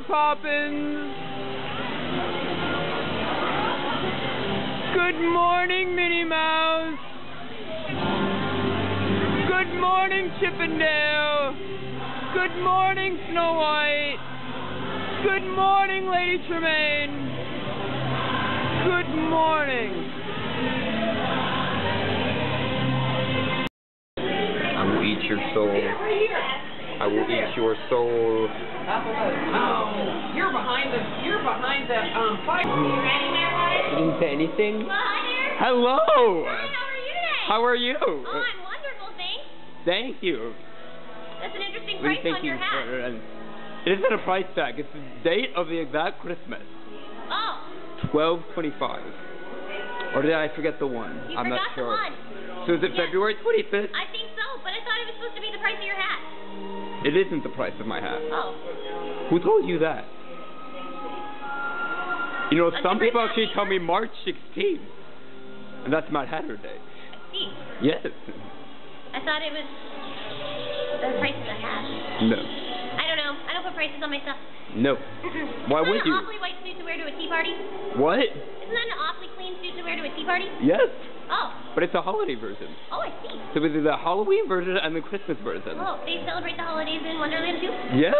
Mary Poppins. Good morning, Minnie Mouse. Good morning, Chippendale. Good morning, Snow White. Good morning, Lady Tremaine. Good morning. I will eat your soul. I will eat your soul. Oh, you're behind the fight. You didn't say anything? Well, hi there. Hello. Hi, how are you today? How are you? Oh, I'm wonderful, thanks. Thank you. That's an interesting price on your hat. It isn't a price tag. It's the date of the exact Christmas. Oh. 12/25. Or did I forget the one? I'm not sure. You forgot the one. So is it February 25th? I think so, but I thought it was supposed to be the price of your hat. It isn't the price of my hat. Oh. Who told you that? You know, some people actually tell me March 16th. And that's Mad Hatter Day. 16th? Yes. I thought it was the price of the hat. No. I don't know. I don't put prices on my stuff. No. Why would you? Isn't that an awfully white suit to wear to a tea party? What? Isn't that an awfully clean suit to wear to a tea party? Yes. Oh. But it's a holiday version. Oh, I see. So it's the Halloween version and the Christmas version. Oh, they celebrate the holidays in Wonderland too? Yes.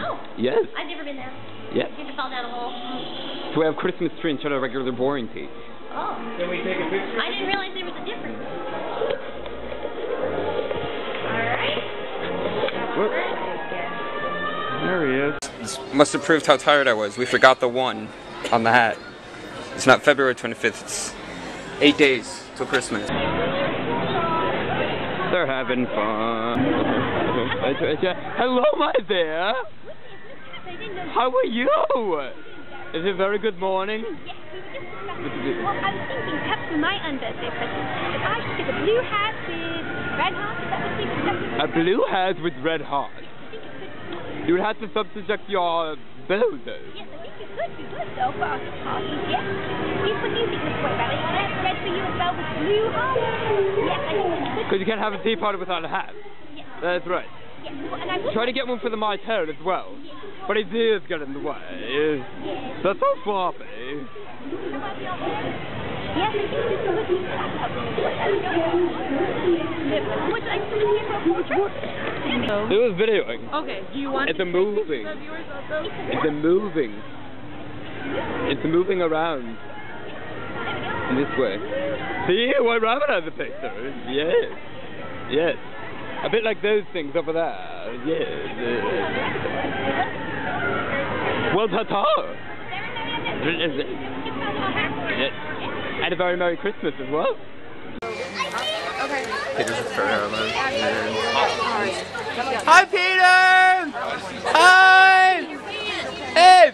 Oh. Yes. I've never been there. Yes. You have to fall down a hole. So we have Christmas tree instead of regular boring tea. Oh. Can we take a picture? I didn't realize there was a difference. Alright. There he is. This must have proved how tired I was. We forgot the 1 on the hat. It's not February 25th. It's 8 days till Christmas. They're having fun. Hello, my dear. How are you? Is it a very good morning? Well, I was thinking perhaps for my unbirthday present, if I could get a blue hat with red hearts, that would be acceptable. A blue hat with red hearts. You would have to subject your bow, though. Yes, I think it could be good, though, for our parties, yes. What do you think, Miss Boy Rabbit? Can I have red for you as well with blue hearts? Yes, I think it could. Because you can't have a tea party without a hat. Yes. That's right. Yes, and I would Try to get one for the my turn as well. Yes. But his ears get in the way. Yes. That's so floppy. How about the other? Yes, I think this would be would you like to see a portrait? It was videoing. Okay, do you want It's a moving. It's a moving. It's moving around. In this way. See, White Rabbit has a picture. Yes. Yes. A bit like those things over there. Yes. Well, ta-ta. Yes. And a very Merry Christmas as well. Okay. Peter's just Hi, Peter! Hi! Hey!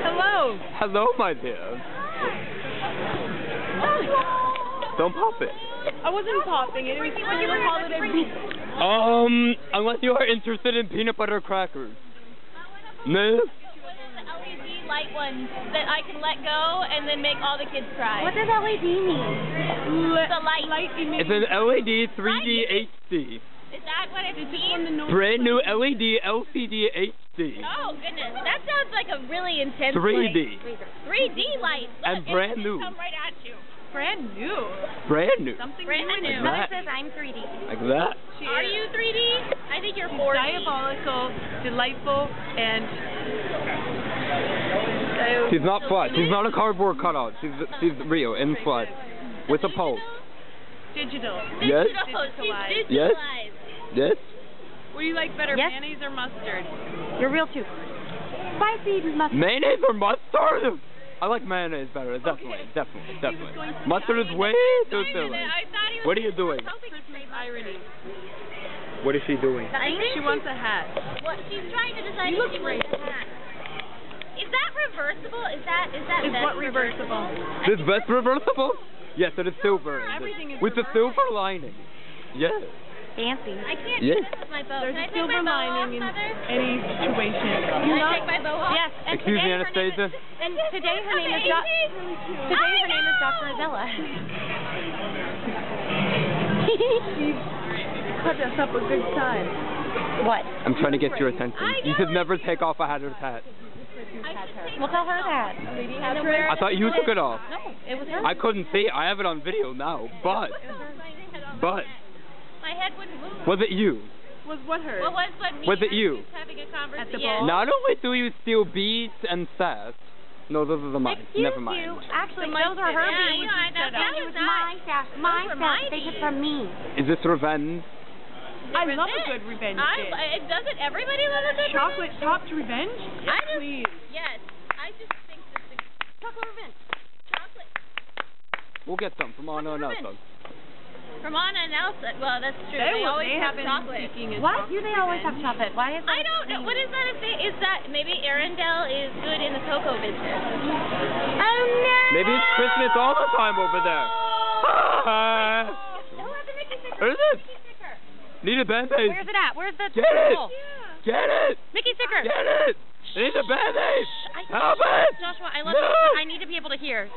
Hello. Hello, my dear. Don't pop it. I wasn't popping it. It was a holiday. Unless you are interested in peanut butter crackers. No? LED light ones that I can let go and then make all the kids cry. What does LED mean? The light. It's an LED 3D HD. Is that what it means? Brand new LED LCD HD. Oh goodness, that sounds like a really intense 3D. 3D light. Look, And brand new. Come right at you. Brand new. Brand new. Something Brand new. new. Like that. Says I'm 3D. Like that. Are you 3D? I think you're 4D. Diabolical, delightful, and She's not flat. She's not a cardboard cutout. She's real, in flesh. With a pulse. digital. Yes. Digitalized. Yes. Yes. What do you like better, Yes. mayonnaise or mustard? You're real too. Spicy mustard. Mayonnaise or mustard? I like mayonnaise better. Definitely. Definitely. Mustard is way too silly. What are you doing? Christmas irony. What is she doing? She wants a hat. What she's trying to decide if she wants a hat. If that reversible? Is that Is vest what reversible? This vest reversible? Yes, it is silver. Everything is with the silver lining. Yes. Fancy. I can't Yes. do this with my bow. There's Can I a take silver my bow off, lining in Mother? any situation. Can I take my bow off? Yes. And Excuse me, today her name Anastasia. is- And today her name is Dr. Azella. Cut us up a good time. What? I'm trying to get your attention. You should never take off a Hatter's hat. We'll tell her that. I thought you took it off. No, it was her. I couldn't see it. I have it on video now. But My head wouldn't move. was it you? Was what her? What was what me? Was it you? Having a conversation. At the Yeah. ball? Not only do you steal beads and sass. No, those are the mine. Excuse Never mind. you. Actually, The mic those are her Yeah, beads. you know, I know. That It was was not. my staff. My were staff. my They took beads. from me. Is this revenge? I love a good revenge dish. Doesn't everybody love a good Chocolate topped revenge? I just, Please. yes. I just think this is chocolate revenge. Chocolate. We'll get some from Anna and Elsa. From Anna and Elsa. Well, that's true. They They always have been chocolate. seeking a Why chocolate do they always have revenge. chocolate? Why is that? I don't know. What is that a thing? Is that maybe Arendelle is good in the cocoa business? Oh no! Maybe it's Christmas all the time over there. Is it? Need a band-aid. Where's it at? Where's the Get it! tool? Get it! Mickey sticker. Get it! I need a band-aid! I- Help it! Joshua, I love No! you. I need to be able to hear.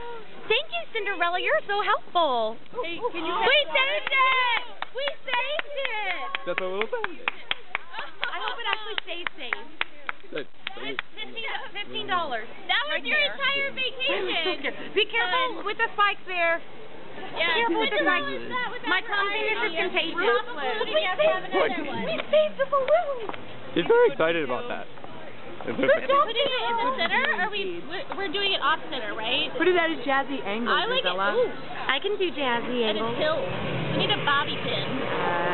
Thank you, Cinderella. You're so helpful. Hey, can you We saved it! We saved it! Just a little band-aid. I hope it actually stays safe. Good. $15. That was your entire vacation. Be careful with the spikes there. Yeah. Careful with the Cinderella spikes. is not without My her clumsiness is idea. contagious. Probably we have to have another one. We saved the balloon. He's very excited about that. Put it in the center? Or we're doing it off center, right? put it at a jazzy angle, I like it. Gisela? Ooh. I can do jazzy And it angles. tilts. We need a bobby pin.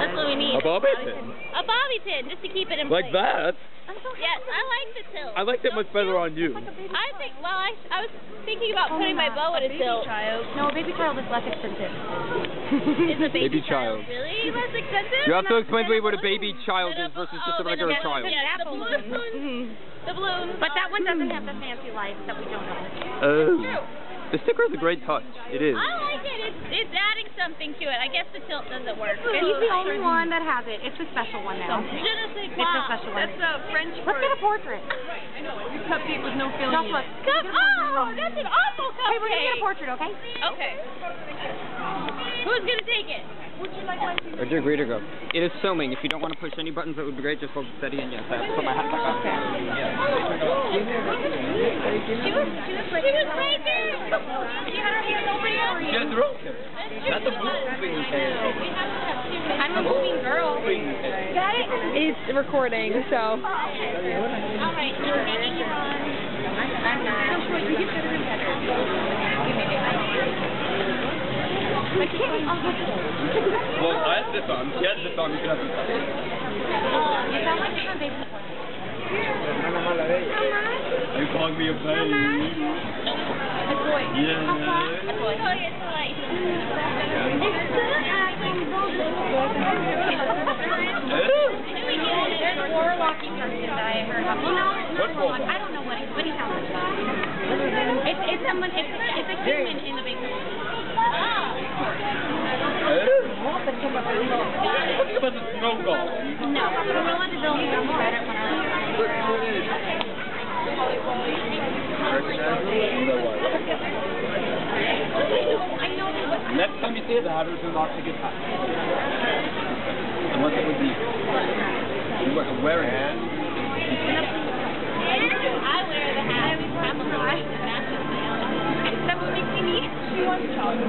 That's what we need. A bobby pin? A bobby pin, just to keep it in Like place. that? Yes, I like the tilt. I liked it much better on you. I think, well, I was thinking about putting my bow at a tilt. No, a baby child is less expensive. Is a baby Baby child. really less expensive? You have to explain to me what a baby child is versus just a regular child. Yeah, the balloons. The balloons. But that one doesn't have the fancy lights that we don't know. Oh. The sticker is a great touch. It is. I like it. It's adding something to it. I guess the tilt doesn't work. He's the only one that has it. It's a special one now. Je ne sais It's quoi. a special one. That's a French Let's get a portrait. You cupcake with no filling. Joshua, Oh, that's an awful cupcake. hey, we're gonna get a portrait, okay? Okay. Who's gonna take it? Where'd you agree to go? It is filming. If you don't want to push any buttons, that would be great. Just hold steady and yes. I have to put my hat back on. She was right there. She had her hand over you. Yeah, they're okay. That's a moving hand. I'm a moving girl. Got it? It's recording, so. All right, you're making it on. I'm not. You get better and better. Well, I have this on. She has this on. You can have this on. You sound like different baby. You calling me a baby? There's a warlocking person that I heard of. Well, no, I don't know what he sounds like. It's someone. It's a human in the big room. What's about the snow ball? No, we wanted to build a better Next time you see it, the Hatters are not to get past. Unless it would be wearing it. I wear the hat. That's what makes me neat. She wants chocolate.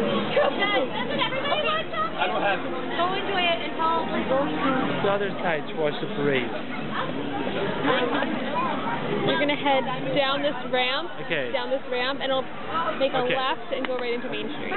Doesn't everybody like chocolate? I don't have it. Go enjoy it until The other side to watch the parade. You're going to head down this ramp. Okay. Down this ramp, and it'll make a Okay. left and go right into Main Street.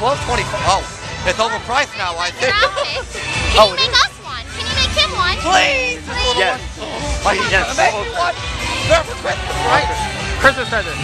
$12.25. Oh, it's overpriced now, I think. Can you make us one? Can you make him one? Please! Yes. Yes. Make me one. They're for Christmas, right? Christmas present.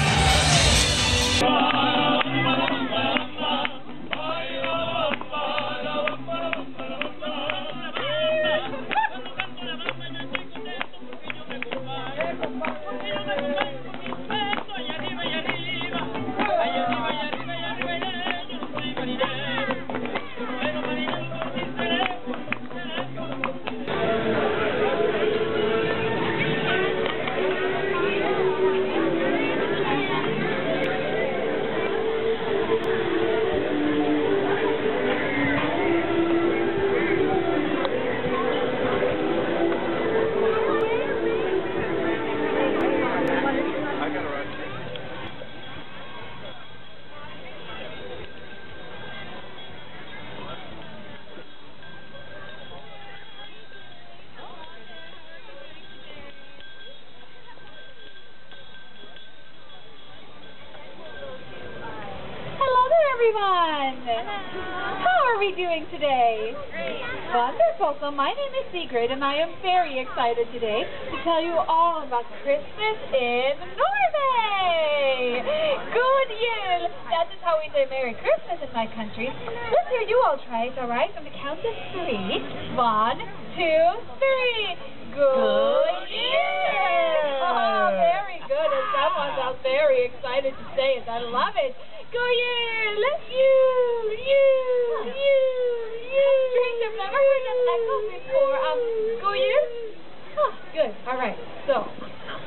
Everyone! How are we doing today? Great. Wonderful. So my name is Sigrid, and I am very excited today to tell you all about Christmas in Norway! Good year! That is how we say Merry Christmas in my country. Let's hear you all try it, alright? From the count of 3. 1, 2, 3. Good year! Oh, very good. And someone sounds very excited to say it. I love it. Go year! Let's you! Strange, I've never heard that echo before. Go year? Oh, good. Alright, so,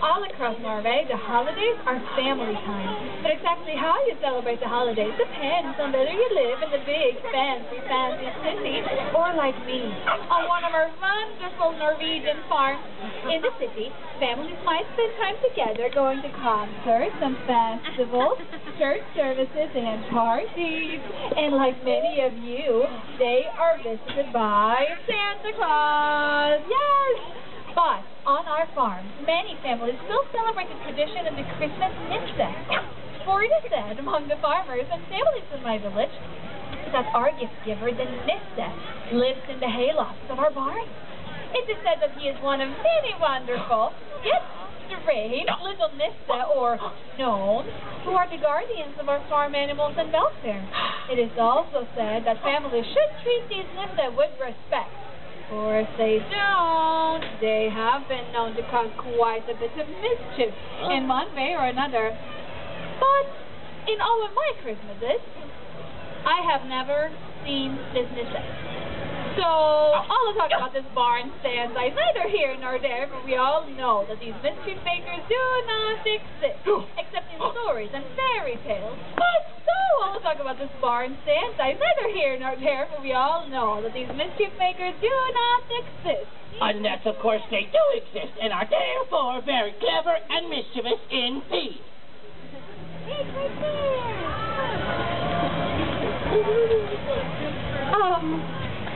all across Norway, the holidays are family time. But exactly how you celebrate the holidays depends on whether you live in the big, fancy city, or like me, on one of our wonderful Norwegian farms. In the city, families might spend time together going to concerts and festivals, church services and parties. And like many of you, they are visited by Santa Claus. Yes! But on our farm, many families still celebrate the tradition of the Christmas Nisse. For it is said among the farmers and families in my village that our gift giver, the Nisse, lives in the haylofts of our barn. It is said that he is one of many wonderful, yet strange little Nisse, or gnomes, who are the guardians of our farm animals and welfare. It is also said that families should treat these Nisse with respect. Or if they don't, they have been known to cause quite a bit of mischief in one way or another. But in all of my Christmases, I have never seen this Nisse. So, all the talk about this barn stands is neither here nor there, but we all know that these mischief makers do not exist, except in stories and fairy tales. So, all the talk about this barn stands is neither here nor there, but we all know that these mischief makers do not exist. Unless, of course, they do exist, and are therefore very clever and mischievous indeed.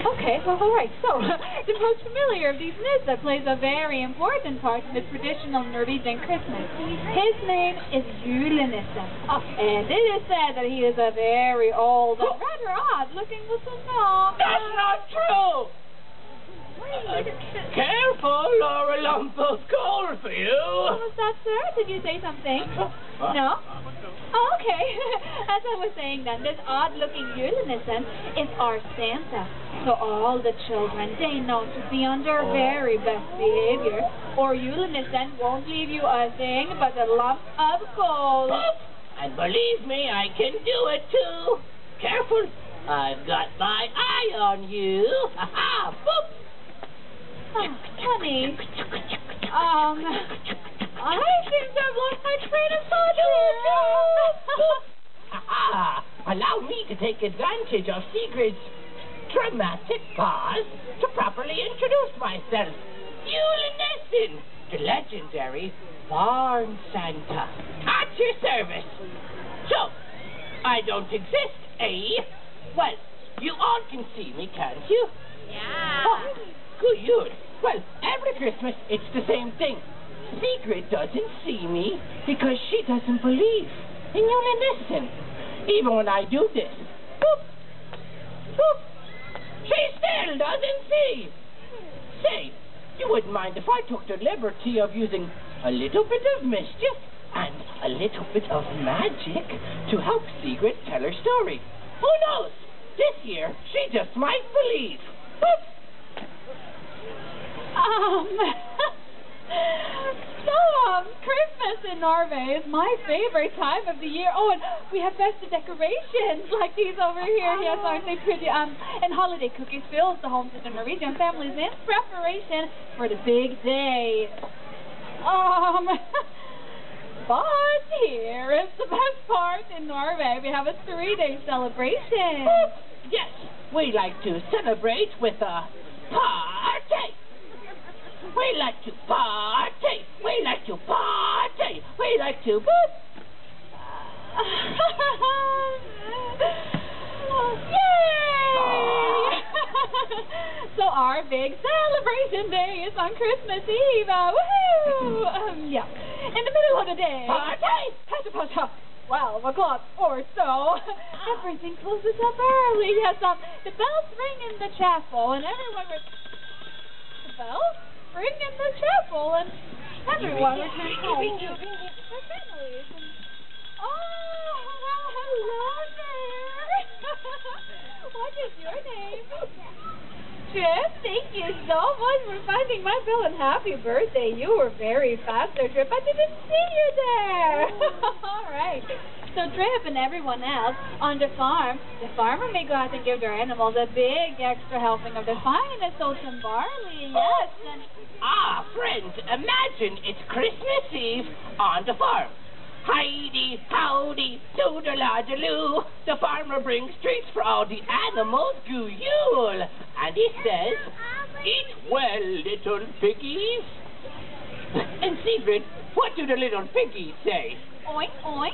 Okay, well, alright, so, the most familiar of these Nisse plays a very important part in the traditional Norwegian Christmas. His name is Julenissen, and it is said that he is a very old and rather odd-looking little gnome. That's not true! Careful, or a lump of coal for you! What was that, sir? Did you say something? No? Oh, okay. As I was saying then, this odd-looking Julenissen is our Santa. So all the children, they know to be on their very best behavior, or Julenissen won't leave you a thing but a lump of coal. And believe me, I can do it too. Careful, I've got my eye on you. Ha-ha, boop! Honey, I think I've lost my train of thought here. Allow me to take advantage of Sigrid's dramatic pause to properly introduce myself. Julenissen, the legendary Barn Santa. At your service. So, I don't exist, eh? Well, you all can see me, can't you? Yeah. Oh, good. Well, every Christmas, it's the same thing. Sigrid doesn't see me because she doesn't believe in Julenissen. Even when I do this, Boop. Boop. She still doesn't see. Say, you wouldn't mind if I took the liberty of using a little bit of mischief and a little bit of magic to help Sigrid tell her story. Who knows? This year, she just might believe. Boop. Christmas in Norway is my favorite time of the year. Oh, and we have festive decorations like these over here. Yes, aren't they pretty? And holiday cookies fills the homes of the Norwegian families in preparation for the big day. But here is the best part in Norway. We have a 3-day celebration. Yes, we like to celebrate with a party. We like to party. We like to party. We like to boop. Yay! So our big celebration day is on Christmas Eve. Woohoo! Yeah. In the middle of the day. Party! 12 o'clock or so. Everything closes up early. Yes, the bells ring in the chapel and everyone the bells ring in the chapel and everyone returns home to their families. Oh, well, hello there. What is your name? Trip, thank you so much for finding my bell and happy birthday. You were very fast there, Trip. I didn't see you there. All right. So Trip and everyone else on the farm, the farmer may go out and give their animals a big extra helping of the finest oats and barley. Yes. And friends, imagine it's Christmas Eve on the farm. Heidi, howdy, doodle-a-doo. The farmer brings treats for all the animals, goo-yule. And he says, eat well, little piggies. And Sigrid, what do the little piggies say? Oink, oink.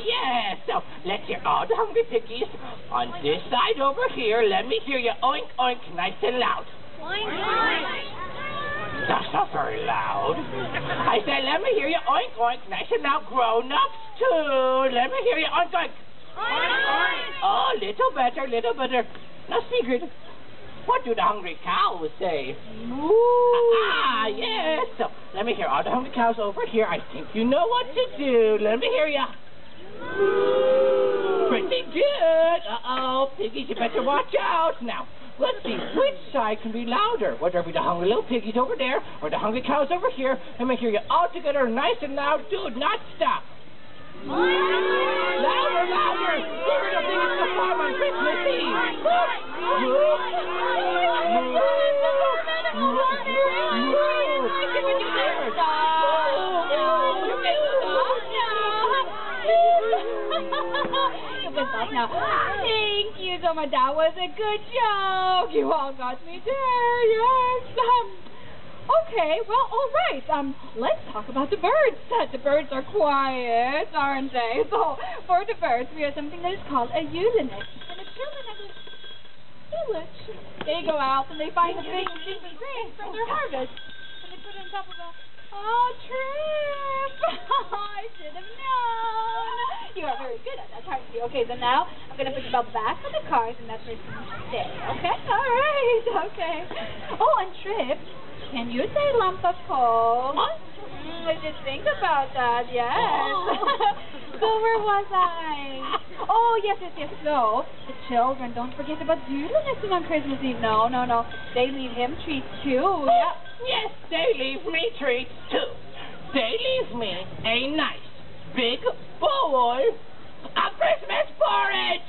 Yes. So let's hear all the hungry piggies on this side over here. Let me hear you oink, oink, nice and loud. Oink, oink. That's not very loud. I said, let me hear you oink, oink, nice and loud. Grown-ups, too. Let me hear you oink, oink. Oink, oink. Oh, little better, little better. Now, Sigrid, what do the hungry cows say? Moo. Yes. So, let me hear all the hungry cows over here. I think you know what to do. Let me hear you. Pretty good. Uh-oh, piggies, you better watch out. Now, let's see which side can be louder, whether it be the hungry little piggies over there or the hungry cows over here. Let me hear you all together nice and loud. Do not stop. Louder, louder. Sigrid will think it's the farm on Christmas Eve. Now, thank you so much. That was a good joke. You all got me there. Yes. Okay. Well, all right. Let's talk about the birds. The birds are quiet, aren't they? So, for the birds, we have something that is called a Julenissen. And the children of the village, they go out and they find a big grain from their harvest, and they put it on top of a Trip! I should have known. You are very good at that, aren't you? Okay, so now I'm going to put the bell back on the cars, and that's where it's going to stay. Okay? All right. Okay. Oh, and Trip, can you say lump of coal? I did think about that, yes. So where was I? Oh, yes. So, the children, don't forget about Julenissen on Christmas Eve. No. They leave him treats, too. Yeah. Yes, they leave me treats, too. They leave me a nice, big bowl of Christmas porridge.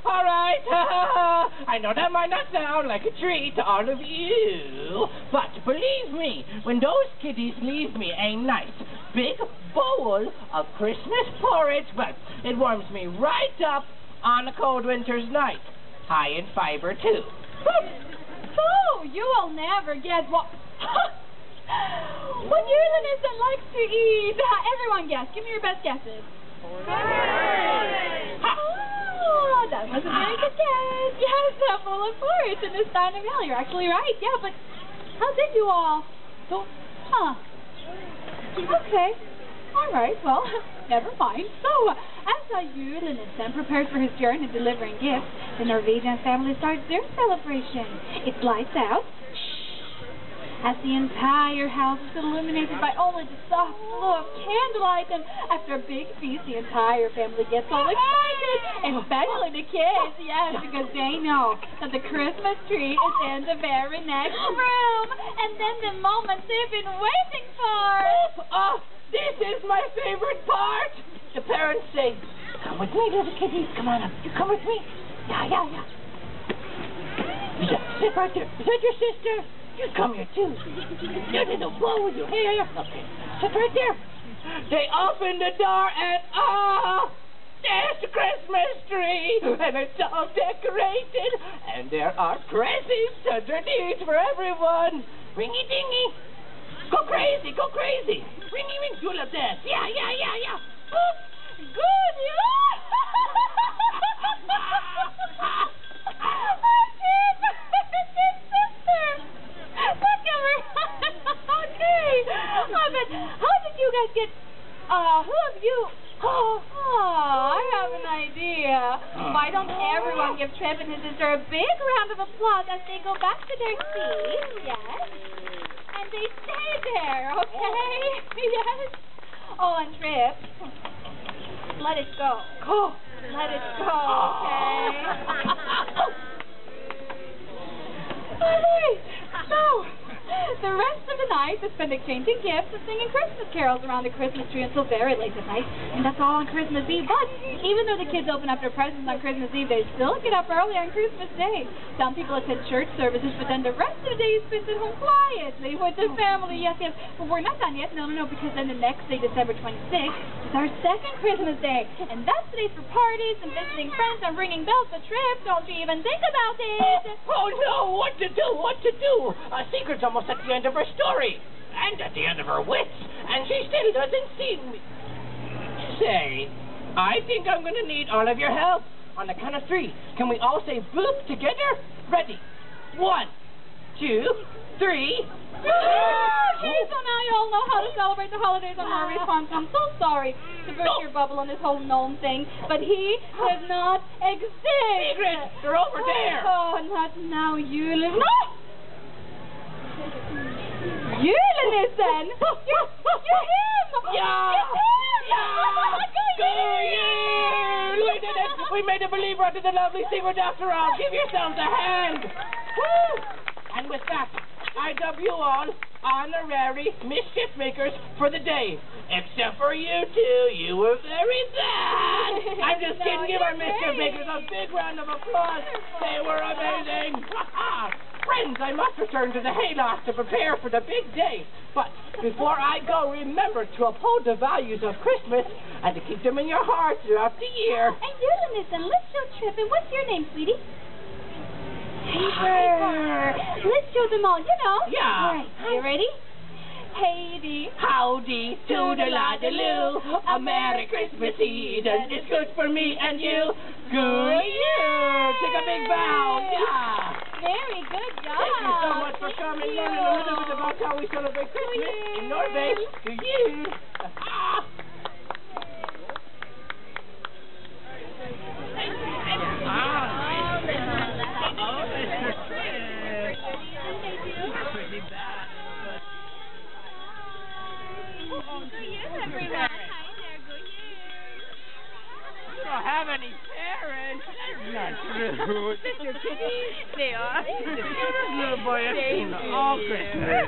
All right. I know that might not sound like a treat to all of you, but believe me, when those kiddies leave me a nice, big bowl of Christmas porridge, well, it warms me right up on a cold winter's night. High in fiber, too. Oh, you will never guess what Julenissen likes to eat. Everyone guess. Give me your best guesses. Oh, that was a very good guess. Yes, a bowl of porridge in this time of year. You're actually right. Yeah, but how did you all? Okay. All right, well, never mind. So, as Julenissen prepares for his journey delivering gifts, the Norwegian family starts their celebration. It's lights out, as the entire house is illuminated by only the soft glow of candlelight, and after a big feast, the entire family gets all excited, especially the kids, yes, because they know that the Christmas tree is in the very next room, and then the moment they've been waiting for. Oh, this is my favorite part. The parents say, "Come with me, little kitties. Come on up. You come with me." Yeah. Sit right there. Is that your sister? You come here too. You did a blow with your hair. Okay, sit right there. They open the door and there's the Christmas tree, and it's all decorated, and there are presents underneath for everyone. Ringy dingy. Go crazy. Ringy ring. You love that. Yeah. Oops. Good, how did you guys get, who of you, I have an idea. Why don't everyone give Trip and his sister a big round of applause as they go back to their seats, yes? And they stay there, okay? Yes? Oh, and Trip, let it go. Let it go, okay? Alright, so, the rest of the night is spent exchanging gifts and singing Christmas carols around the Christmas tree until very late at night, and that's all on Christmas Eve. But even though the kids open up their presents on Christmas Eve, they still get up early on Christmas Day. Some people attend church services, but then the rest of the day is spent at home quietly with the family. Yes. But we're not done yet. No, because then the next day, December 26th, is our second Christmas Day, and that's the day for parties and visiting friends and ringing bells for trips. Don't you even think about it? Oh no, what to do? Sigrid's almost at the end of her story, and at the end of her wits, and she still doesn't see me. Say, I think I'm going to need all of your help. On the count of 3, can we all say boop together? Ready? 1, 2, 3. Okay, so now you all know how to celebrate the holidays on Norway's farm. So I'm so sorry to burst your bubble on this whole gnome thing, but he does not exist. Sigrid, they're over there. Oh, not now, Julenissen. Julenissen! You're him! Yeah! It's him! Go you! We did it! We made a believer out of the lovely Sigrid after all. Give yourselves a hand! Woo! And with that, I dub you all honorary mischief makers for the day. Except for you two, you were very bad. I'm just kidding. Give our mischief makers a big round of applause. They were amazing. Friends, I must return to the hayloft to prepare for the big day. But before I go, remember to uphold the values of Christmas and to keep them in your heart throughout the year. And Julenissen, let's show Trip. And what's your name, sweetie? Paper. Let's show them all, you know. Yeah. All right, you ready? Howdy. Howdy, toodle-la-de-loo. A Merry Christmas Eve. It's good for me and you. Good year. Take a big bow. Yeah. Very good job. Thank you so much for coming and learning a little bit about how we celebrate Christmas in Norway. To you. Don't have any parents. That's not true. Is this your kitties? They are. He's the cutest little boy I've seen all Christmas.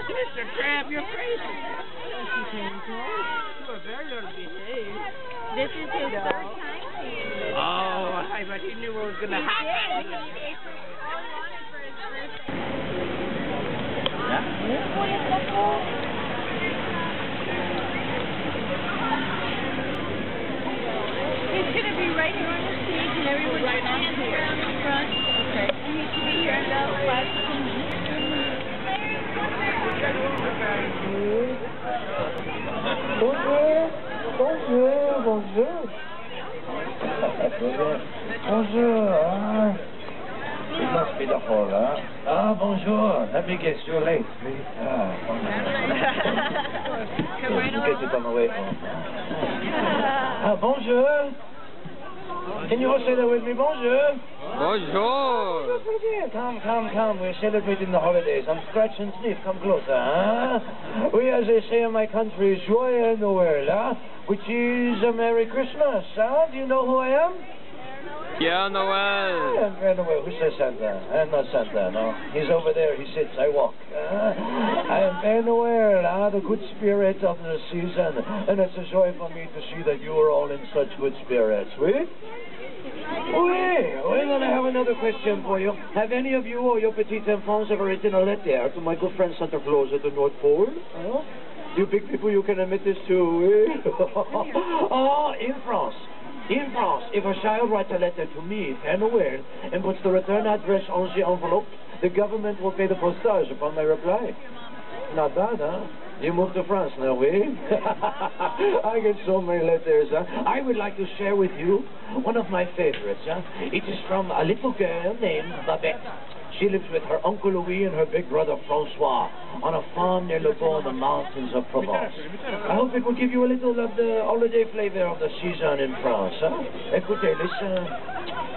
Mr. Crab, you're crazy. You were very little behaved. This is his third time seeing this. Oh, I bet he knew what was going to happen. He's going to be right here on the stage, and everyone's going to stand here on the front. Okay. And he should be here in about 5 to 10 minutes. Bonjour. It must be the whole, Ah, bonjour. Let me guess, you're late, please. Come right Get it on the way home. Bonjour. Can you all say that with me? Bonjour. Bonjour. Come. We're celebrating the holidays. I'm scratch and sniff. Come closer, We, as they say in my country, Joyeux Noël, which is a Merry Christmas, Do you know who I am? Père Noël. I am Père Noël. Who says Santa? I'm not Santa, no. He's over there. He sits. I walk. I am Père Noël, the good spirit of the season. And it's a joy for me to see that you are all in such good spirits. Oui? Well, then I have another question for you. Have any of you or your petite enfants ever written a letter to my good friend Santa Claus at the North Pole? You big people, you can admit this too, eh? In France, if a child writes a letter to me, Père Noël, and puts the return address on the envelope, the government will pay the postage upon my reply. Not bad, You moved to France now, eh? I get so many letters, I would like to share with you one of my favorites, It is from a little girl named Babette. She lives with her Uncle Louis and her big brother Francois on a farm near Le Bon in the mountains of Provence. I hope it will give you a little of the holiday flavor of the season in France, Écoutez, listen.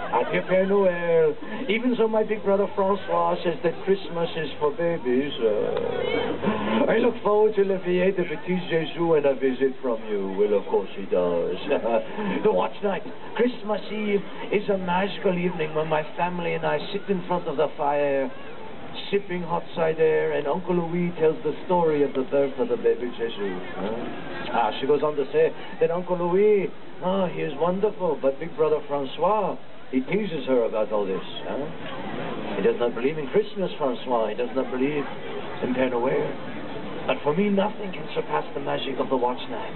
Adieu, Père Noël. Even so, my big brother Francois says that Christmas is for babies. I look forward to la Veillée de Petit Jésus and a visit from you. Well, of course he does. The watch night. Christmas Eve is a magical evening when my family and I sit in front of the fire, sipping hot cider, and Uncle Louis tells the story of the birth of the baby Jesus. She goes on to say that Uncle Louis, he is wonderful, but big brother Francois, he teases her about all this. He does not believe in Christmas, Francois. He does not believe in Père Noël. But for me, nothing can surpass the magic of the watch night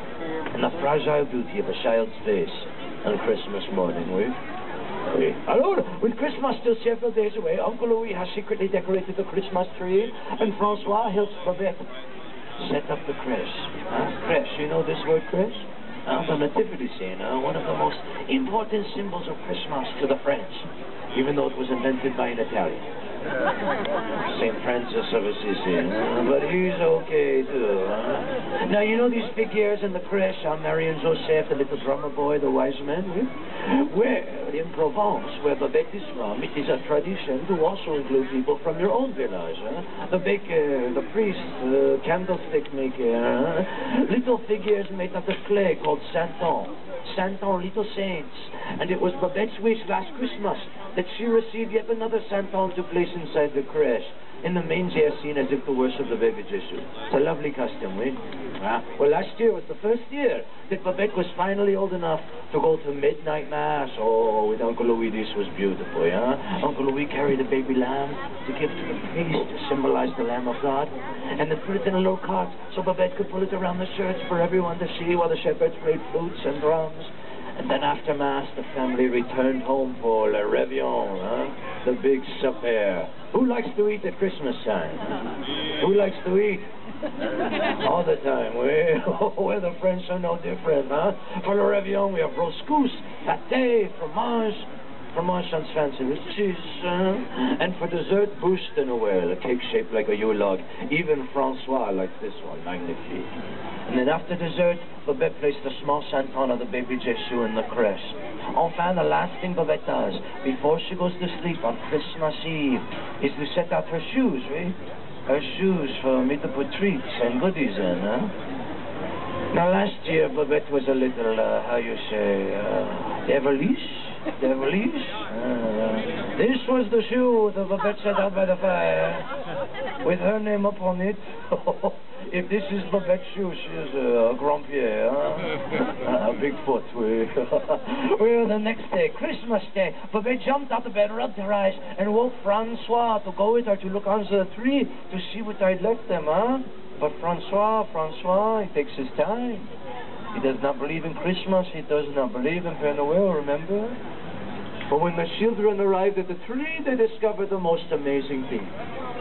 and the fragile beauty of a child's face on Christmas morning, oui? Alors, with Christmas still several days away, Uncle Louis has secretly decorated the Christmas tree, and Francois helps Babette set up the crèche. Crèche, you know this word, crèche? The nativity scene, one of the most important symbols of Christmas to the French, even though it was invented by an Italian. St. Francis of Assisi, but he's okay too. Now, you know these figures in the crèche, Mary and Joseph, the little drummer boy, the wise men? Well, in Provence, where Babette is from, it is a tradition to also include people from your own village. The baker, the priest, the candlestick maker, little figures made out of clay called Santon, little saints. And it was Babette's wish last Christmas that she received yet another Santon to place inside the crèche, in the manger scene as if to worship the baby Jesus. It's a lovely custom, eh? Well, last year was the first year that Babette was finally old enough to go to midnight mass. Oh, with Uncle Louis, this was beautiful, Uncle Louis carried a baby lamb to give to the priest to symbolize the Lamb of God, and then put it in a little cart so Babette could pull it around the church for everyone to see while the shepherds played flutes and drums. And then after Mass, the family returned home for le réveillon, the big supper. Who likes to eat at Christmas time? Who likes to eat? All the time. Well, the French are no different, For le réveillon, we have roast goose, pâté, fromage and fancy with cheese, and for dessert, bûche de Noël, a cake shaped like a Yule log. Even Francois likes this one, magnifique. And then after dessert, Babette placed a small Santon of the baby Jesus in the crèche. Enfin, the last thing Babette does before she goes to sleep on Christmas Eve is to set out her shoes, Her shoes for me to put treats and goodies in, Now, last year, Babette was a little, devilish. This was the shoe that Babette set out by the fire, with her name upon it. If this is Babette's shoe, she is a grand Pierre, a big foot. Well, the next day, Christmas Day, Babette jumped out of bed, rubbed her eyes, and woke Francois to go with her to look under the tree to see what I'd left them, But Francois, he takes his time. He does not believe in Christmas. He does not believe in Père Noël, remember? But when the children arrived at the tree, they discovered the most amazing thing.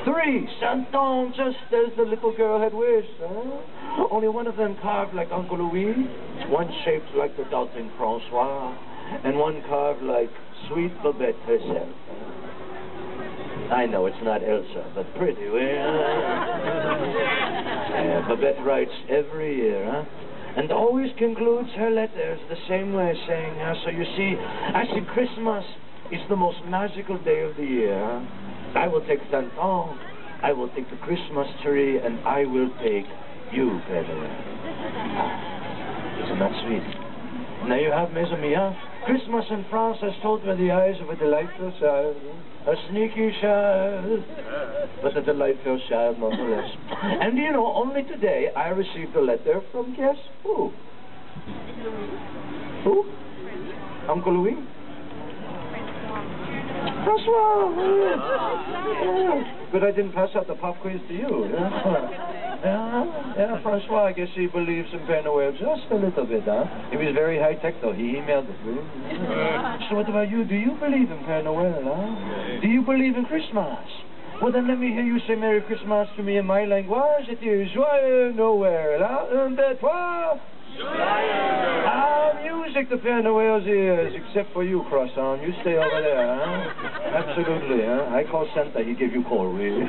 3 Santons, just as the little girl had wished. Only one of them carved like Uncle Louis, one shaped like the doubting Francois, and one carved like sweet Babette herself. I know it's not Elsa, but pretty well. Babette writes every year, huh? And always concludes her letters the same way, saying, so you see, I see Christmas is the most magical day of the year. I will take Santon, I will take the Christmas tree, and I will take you, Père. Isn't that sweet? Now you have, mes amis, Christmas in France is told by the eyes of a delightful child, a sneaky child, but a delightful child nonetheless. And you know, only today I received a letter from guess who? Who? Uncle Louis? Francois! Yeah. But I didn't pass out the pop quiz to you. Yeah, Francois, I guess he believes in Père Noël just a little bit, huh? He was very high-tech, though. He emailed it. So what about you? Do you believe in Père Noël, huh? Do you believe in Christmas? Well, then let me hear you say Merry Christmas to me in my language. It is Joyeux Noël, huh? Un, deux, trois. Music to Père Noël's ears, except for you, Croissant. You stay over there, huh? Absolutely, huh? I call Santa, he give you call, really.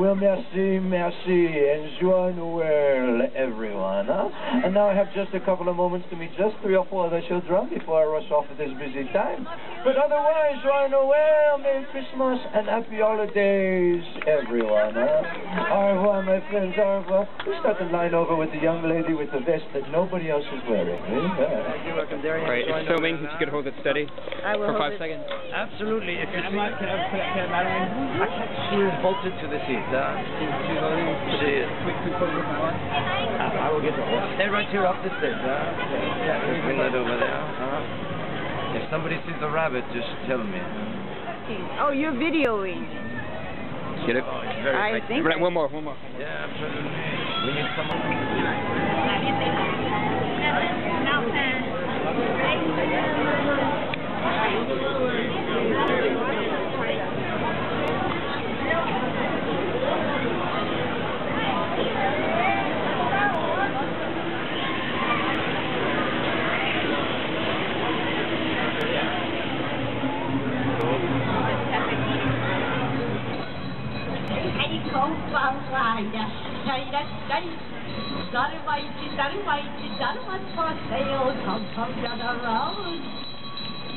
Well, merci, and Joyeux Noël, everyone, huh? And now I have just a couple of moments to meet just 3 or 4 other children before I rush off at this busy time. But otherwise, Joyeux Noël, Merry Christmas, and Happy Holidays, everyone, huh? Au revoir, my friends, au revoir. We start the line over with the young lady with the vest that nobody else is wearing. You're welcome, Darian. Alright, it's filming. If you could hold it steady for 5 seconds. Absolutely. If you see, she is bolted to the seat. She is. I will get her. Stay right here up the stairs. Bring that over there. If somebody sees a rabbit, just tell me. Oh, you're videoing. Get it? I think. Right, one more. Yeah, absolutely. We need someone. Daruma for sale, come gather round.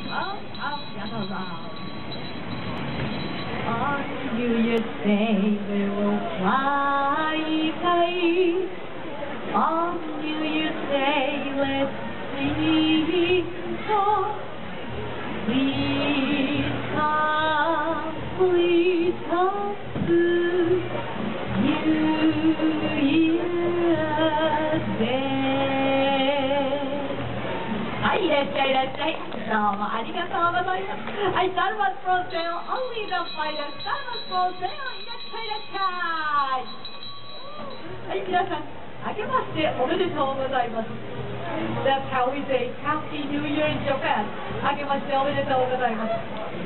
Come gather round. On New Year's Day we will fly high. On New Year's Day let's sing song. Please come to New Year's Day. はい、いらっしゃいいらっしゃい。どうもありがとうございます。はい、ダルマスプロセオ、only the finest ダルマスプロセオ、いらっしゃいいらっしゃい。はい、皆さん、あけましておめでとうございます。That's how we say Happy New Year in Japan. あけましておめでとうございます。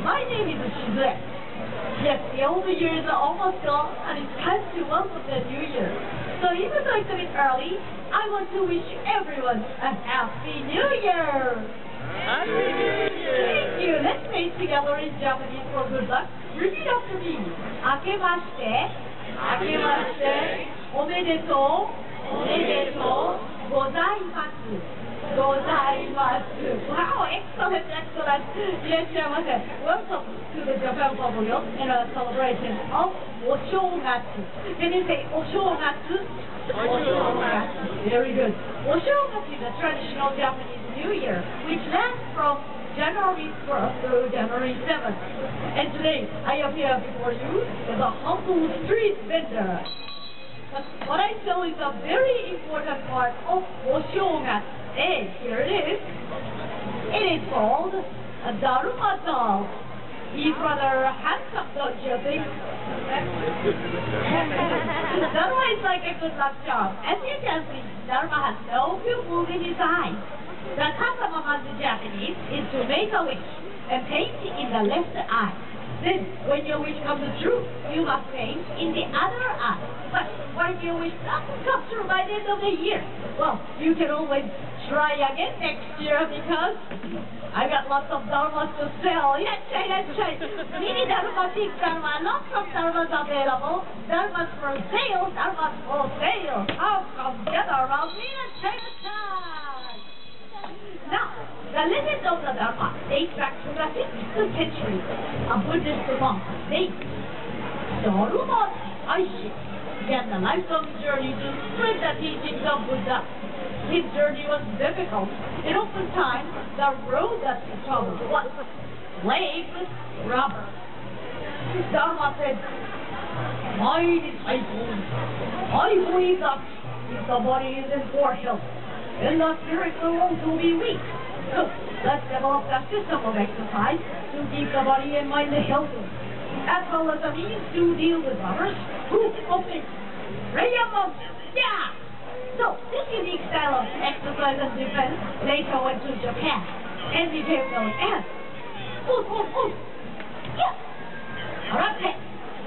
My name is Shlek. Yes, the old year is almost gone, and it's time to welcome the new year. So even though it's a bit early, I want to wish everyone a Happy New Year! Happy New Year! Thank you. Let's say it together in Japanese for good luck. Repeat after me. 明けまして、明けまして、おめでとう、おめでとうございます。ございます。Wow, excellent, excellent. いらっしゃいませ。Welcome to the Japan Pavilion in a celebration of お正月。Can you say お正月? お正月. Very good. お正月 is a traditional Japanese New Year, which lasts from January 1st through January 7th. And today, I appear before you as a humble street vendor. But what I sell is a very important part of お正月. And here it is. It is called a Daruma doll. He's rather handsome, don't you think? Daruma is like a good luck charm. As you can see, Daruma has no pupils in his eyes. The custom among the Japanese is to make a wish and paint in the left eye. Then, when your wish comes true, you must paint in the other eye. But what if your wish doesn't come true by the end of the year? Well, you can always try again next year because I got lots of Darumas to sell. いらっしゃいいら let's try. Mini Daruma Big Daruma, lots of Darumas available. Darumas for sale, Darumas for sale. Oh, come get around me and try the time. Now, the legend of the Daruma dates back to the 5th century. A Buddhist monk named Daruma began the lifelong journey to spread the teachings of Buddha. His journey was difficult, and oftentimes the road that he traveled was plagued with robbers. Daruma said, "My disciples, I believe that if the body is in poor health, then the spirit will also be weak. So let's develop a system of exercise to keep the body and mind healthy, as well as a means to deal with robbers who often prey among them." Yeah! So, this unique style of exercise and defense later went to Japan and became known as yeah! Karate.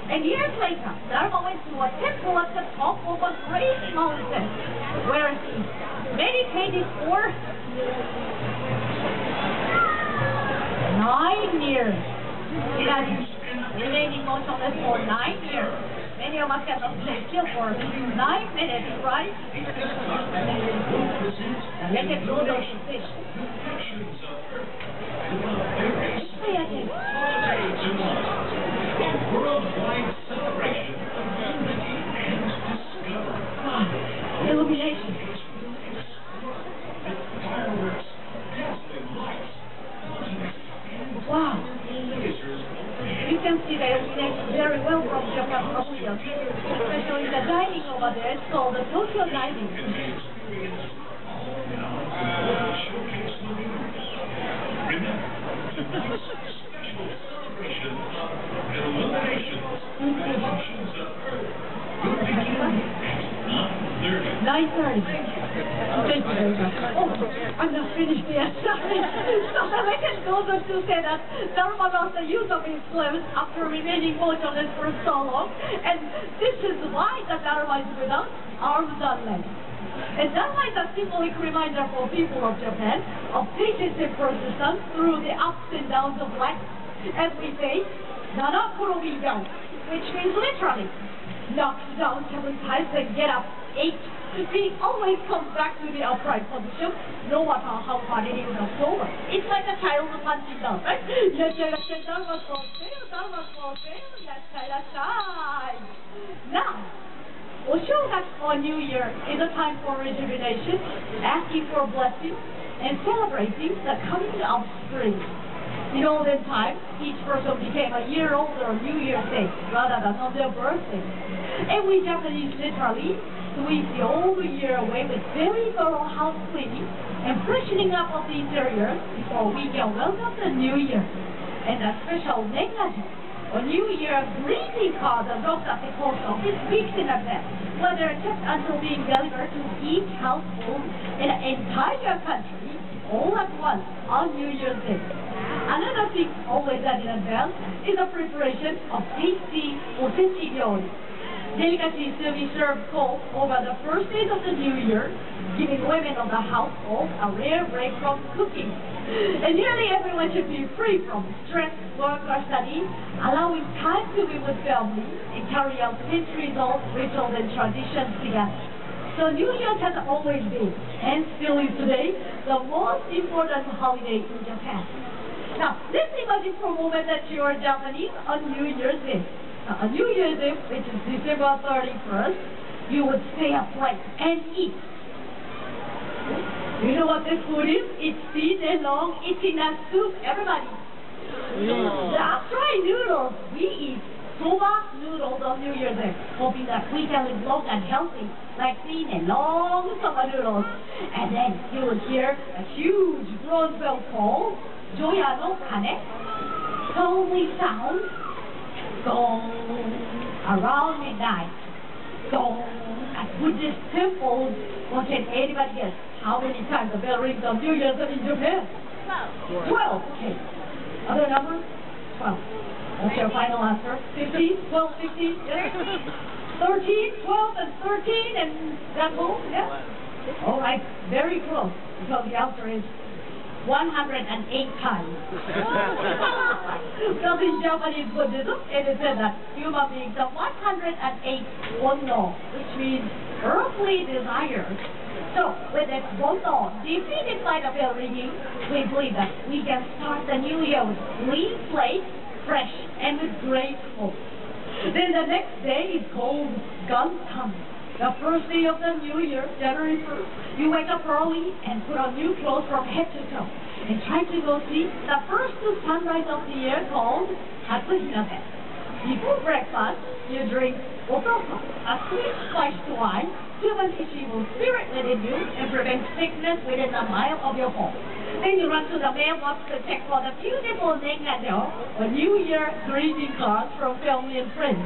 And years later, Daruma went to a temple at the top of a great mountain where he meditated for 9 years. He had remaining motionless for 9 years. Many of us have not been still for 9 minutes, right? Let it go those fish. Pay attention. A worldwide celebration of unity and discovery. Illumination. Fireworks, dazzling lights, wow. You can see the illumination very well from Japan, especially the dining over there. It's called the Tokyo Dining. Remember, special celebration of illuminations. Illuminations of Earth will begin at 9:30. 9:30. Thank you very much. Oh, I'm not finished yet. Sorry. So the legend goes on to say that Daruma lost the use of his limbs after remaining motionless for so long, and this is why the Daruma is without arms and legs. And Daruma is a symbolic reminder for people of Japan of patience and persistence through the ups and downs of life. As we say, Nana Kuromi down, which means literally, knock down 7 times and get up 8. He always comes back to the upright position, no matter how hard it is or over. It's like a child punching down, right? Yes, Daruma for sale, Daruma for sale, yes, now, Oshogatsu or New Year is a time for rejuvenation, asking for blessings, and celebrating the coming of spring. In olden times, each person became a year older on New Year's Day rather than on their birthday. And we Japanese literally sweep the old year away with very thorough house cleaning and freshening up of the interior before we can welcome the new year. And a special negative or New Year greeting card are dropped at the post office weeks in advance, where they're kept until being delivered to each household in the entire country all at once on New Year's Day. Another thing always done in advance is the preparation of tasty osechi ryori. Delicacies to be served cold over the first days of the new year, giving women of the household a rare break from cooking. And nearly everyone should be free from stress, work, or study, allowing time to be with family and carry out centuries-old rituals and traditions together. So New Year's has always been, and still is today, the most important holiday in Japan. Now, let's imagine for a moment that you are Japanese on New Year's Day. On New Year's Eve, which is December 31st, you would stay up late and eat. You know what this food is? It's thin and long, ichina soup, everybody. That's right, noodles. We eat soba noodles on New Year's Eve, hoping that we can live long and healthy, like thin and long soba noodles. And then you would hear a huge bronze bell call, Joya no Kane, holy sound, gong, around midnight, gong, at Buddhist temples. Well, can anybody guess how many times the bell rings on New Year's Eve in Japan? 12. 12, okay. Other numbers? 12. What's your final answer? 15? 12, 15? Yes? 13, 12, and 13, and that's all? Yes? All right, very close, because the answer is 108 times. The Because in Japanese Buddhism, it is said that human beings have 108 wondo, which means earthly desires. So, with this wondo defeated by the bell ringing, we believe that we can start the new year with clean slate, fresh, and with great hope. Then the next day is called Gantan, the first day of the new year, January 1st. You wake up early and put on new clothes from head to toe, and try to go see the first sunrise of the year called Hatsuhinate. Before breakfast, you drink otoko, a sweet spiced wine, to banish evil spirit within you and prevent sickness within a mile of your home. Then you run to the mailbox to check for the beautiful Nengajo, or New Year greeting cards from family and friends.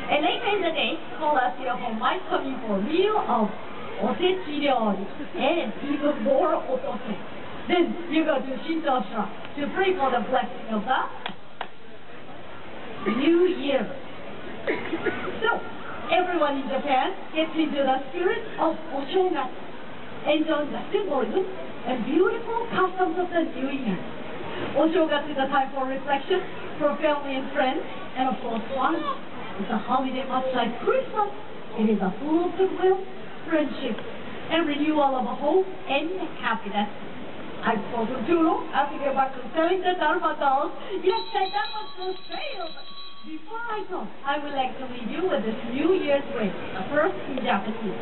And later in the day, call us your home might come in for a meal of osechi ryori and even more otoko. Then you go to Shinto shop to pray for the blessing of the New Year. So, everyone in Japan gets into the spirit of Oshogatsu, enjoying the symbolism and beautiful customs of the New Year. Oshogatsu is a time for reflection, for family and friends, and of course fun. It's a holiday much like Christmas. It is a full of goodwill, friendship, and renewal of hope and happiness. I've spoken too long. I have to get back to selling the Daruma dolls. Yes, that was for sale. But before I go, I would like to leave you with this New Year's wish. The first in Japanese.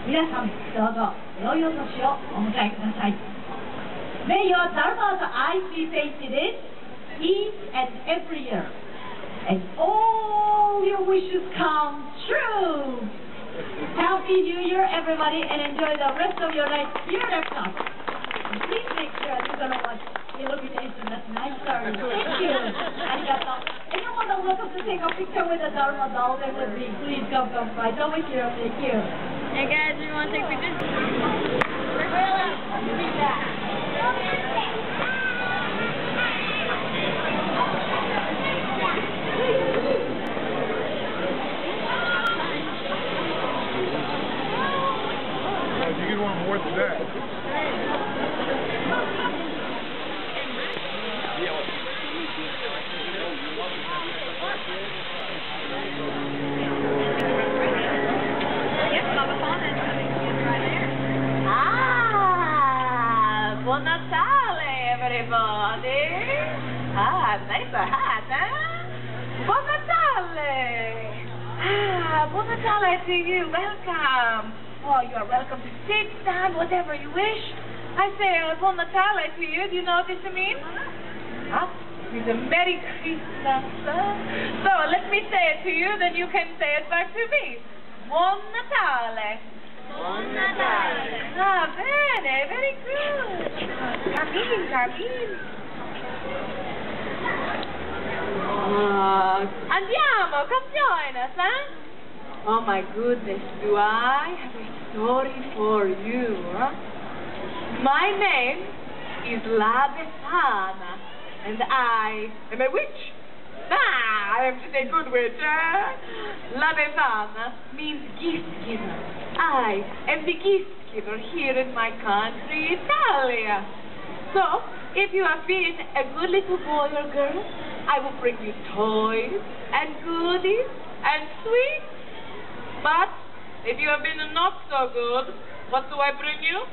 皆さん、どうぞ、良いお年をお迎えください。May your Daruma's eyes be fated each and every year, and all your wishes come true. Happy New Year, everybody, and enjoy the rest of your night here at Père. Please make sure you're going to watch Illumination at 9:30. Thank you. Arigato. Anyone that would like to take a picture with the Daruma doll and with me, please come right over here. Thank you. Hey guys, you want to take pictures? You can want more than that. Buon Natale, everybody! Nice hat, Buon Natale! Buon Natale to you, welcome! Oh, you are welcome to sit, stand, whatever you wish. I say Buon Natale to you, do you know what this means? Huh? It means a Merry Christmas. So, let me say it to you, then you can say it back to me. Buon Natale! Buon Natale! Bene, very good. Carmine. Andiamo, come join us, Oh my goodness, do I have a story for you, My name is La Befana, and I am a witch. I am just a good witch, La Befana means gift giver. I am the gift giver here in my country, Italia. So, if you have been a good little boy or girl, I will bring you toys and goodies and sweets. But if you have been not so good, what do I bring you?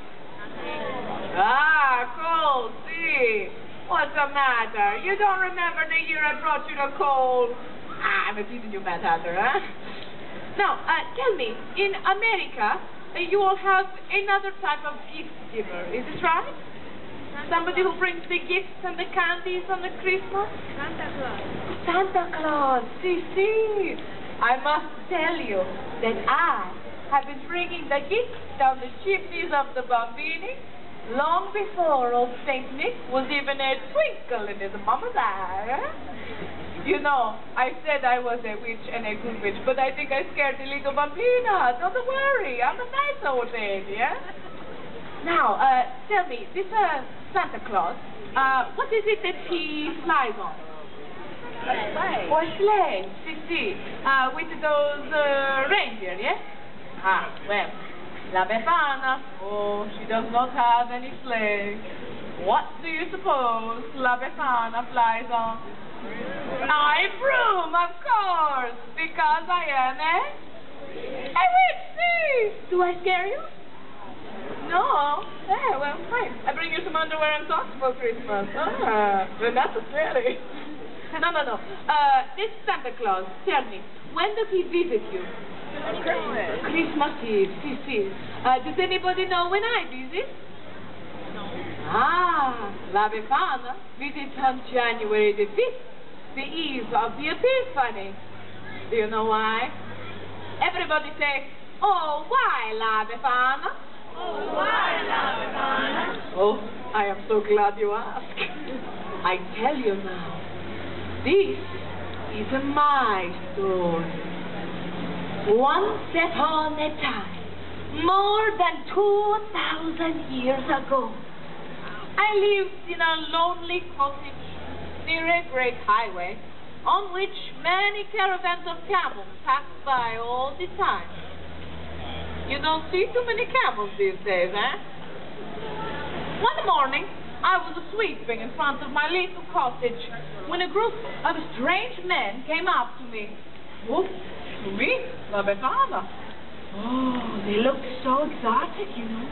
Cold, see. What's the matter? You don't remember the year I brought you the coal? I'm a teasing you, Mad Hatter, Now, tell me, in America, you will have another type of gift giver, is it right? Somebody who brings the gifts and the candies on the Christmas? Santa Claus, see. I must tell you that I have been bringing the gifts down the chimneys of the Bambini long before old St. Nick was even a twinkle in his mama's eye. You know, I said I was a witch and a good witch, but I think I scared the little Bambina. Don't worry, I'm a nice old lady, Now, tell me, this Santa Claus, what is it that he flies on? A sleigh. Or a sleigh, see, with those reindeer, yes? Well, La Befana, she does not have any sleigh. What do you suppose La Befana flies on? I broom, of course, because I am a witch. See? Do I scare you? No. Hey, well, fine. I bring you some underwear and socks for Christmas. Well, that's a silly. No. This Santa Claus, tell me, when does he visit you? Christmas Eve, see. Does anybody know when I visit? La Befana visits on January the 5th, the eve of the Epiphany. Do you know why? Everybody say, oh, why La Befana? Oh, why La Befana? Oh, I am so glad you asked. I tell you now, this is my story. Once upon a time, more than 2,000 years ago, I lived in a lonely cottage near a great highway on which many caravans of camels passed by all the time. You don't see too many camels these days, eh? One morning, I was sweeping in front of my little cottage when a group of strange men came up to me. Oh, to me, La Befana. Oh, they looked so exotic, you know,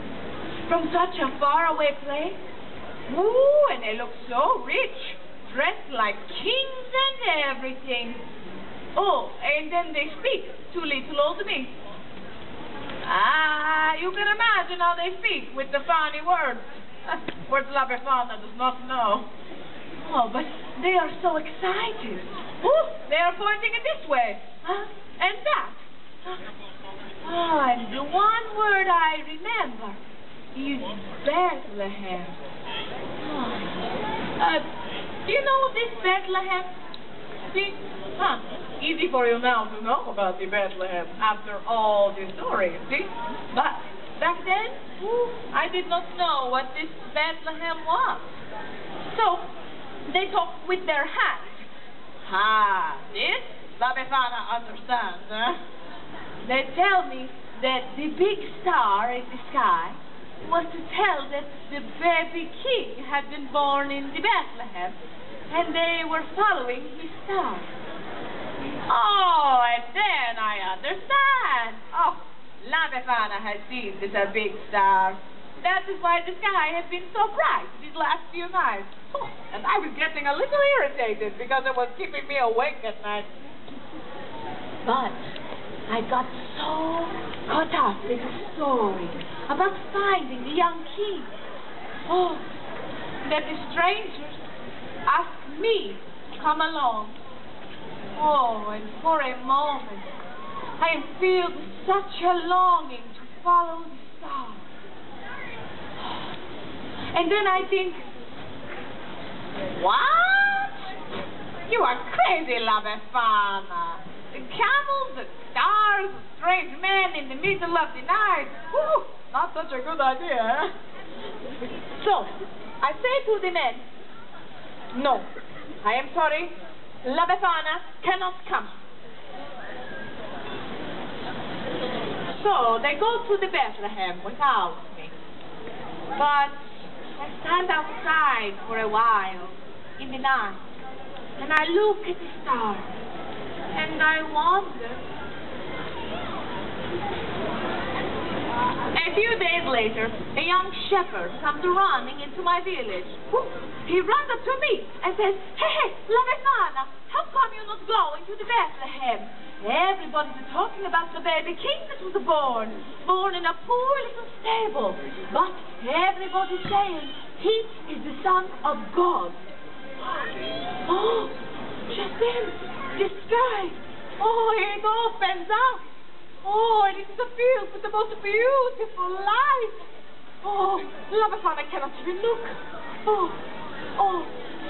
from such a faraway place. Ooh, and they looked so rich, dressed like kings and everything. Oh, and then they speak to little old me. You can imagine how they speak with the funny words. Words La Befana does not know. Oh, but they are so excited. Ooh, they are pointing it this way, and that. And the one word I remember is Bethlehem. Do you know this Bethlehem? See? Easy for you now to know about the Bethlehem after all the stories, see? But back then, I did not know what this Bethlehem was. So, they talked with their hands. This La Befana understands, huh? They tell me that the big star in the sky was to tell that the baby king had been born in the Bethlehem, and they were following his star. Oh, and then I understand. Oh, La Befana has seen this a big star. That is why the sky has been so bright these last few nights. Oh, and I was getting a little irritated because it was keeping me awake at night. But I got so caught up in the story about finding the young king. Oh, that the strangers asked me to come along. Oh, and for a moment, I am filled with such a longing to follow the star. And then I think, what? You are crazy, La Befana. The camels, the stars, the strange men in the middle of the night. Whew, not such a good idea, eh? So, I say to the men, no, I am sorry, La Befana cannot come. So, they go to the Bethlehem without me. But I stand outside for a while in the night, and I look at the stars, and I wonder. A few days later, a young shepherd comes running into my village. He runs up to me and says, hey, La Befana, how come you're not going to the Bethlehem? Everybody's talking about the baby king that was born in a poor little stable. But everybody's saying he is the son of God. Oh, just then, the sky, it opens up. Oh, and it is a field with the most beautiful light. Oh, La Befana cannot even look. Oh,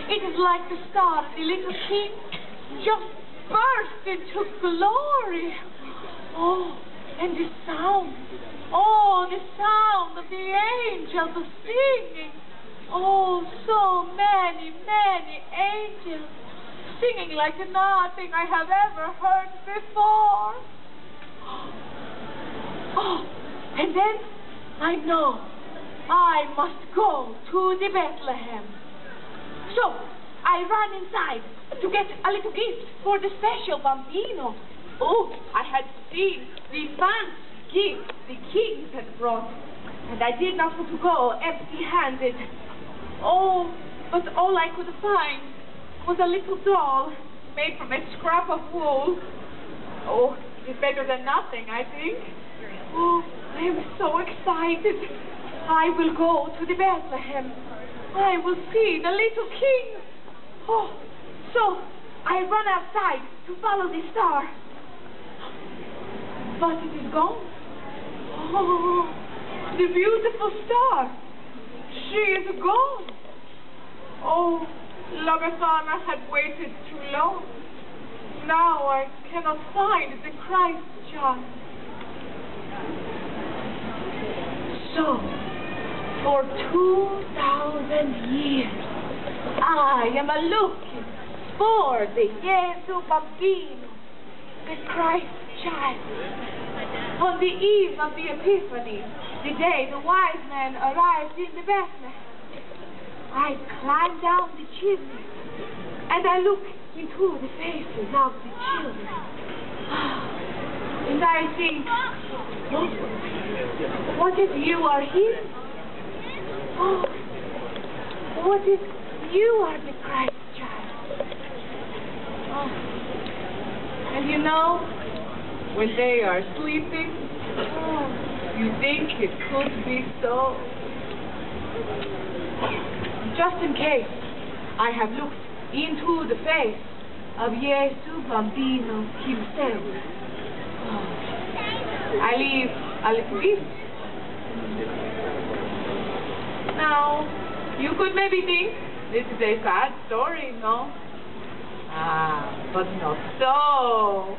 it is like the star, the little king, just burst into glory. Oh, and the sound. Oh, the sound of the angels are singing. Oh, so many, many angels singing like nothing I have ever heard before. Oh, and then I know I must go to the Bethlehem. So I ran inside to get a little gift for the special bambino. Oh, I had seen the fancy gift the king had brought, and I did not want to go empty-handed. Oh, but all I could find was a little doll made from a scrap of wool. Oh, it's better than nothing, I think. Oh, I am so excited. I will go to the Bethlehem. I will see the little king. Oh, so I run outside to follow the star. But it is gone. Oh, the beautiful star. She is gone. Oh, La Befana had waited too long. Now I cannot find the Christ child. So, for 2,000 years, I am looking for the Gesù Bambino, the Christ child. On the eve of the Epiphany, the day the wise men arrived in the Bethlehem, I climb down the chimney and I look into the faces of the children. And I think, oh, what if you are here? Oh, what if you are the Christ child? Oh. And you know, when they are sleeping, oh, you think it could be so. Just in case, I have looked into the face of Gesù Bambino himself. Oh. I leave a little gift. Now, you could maybe think this is a sad story, no? Ah, but not so.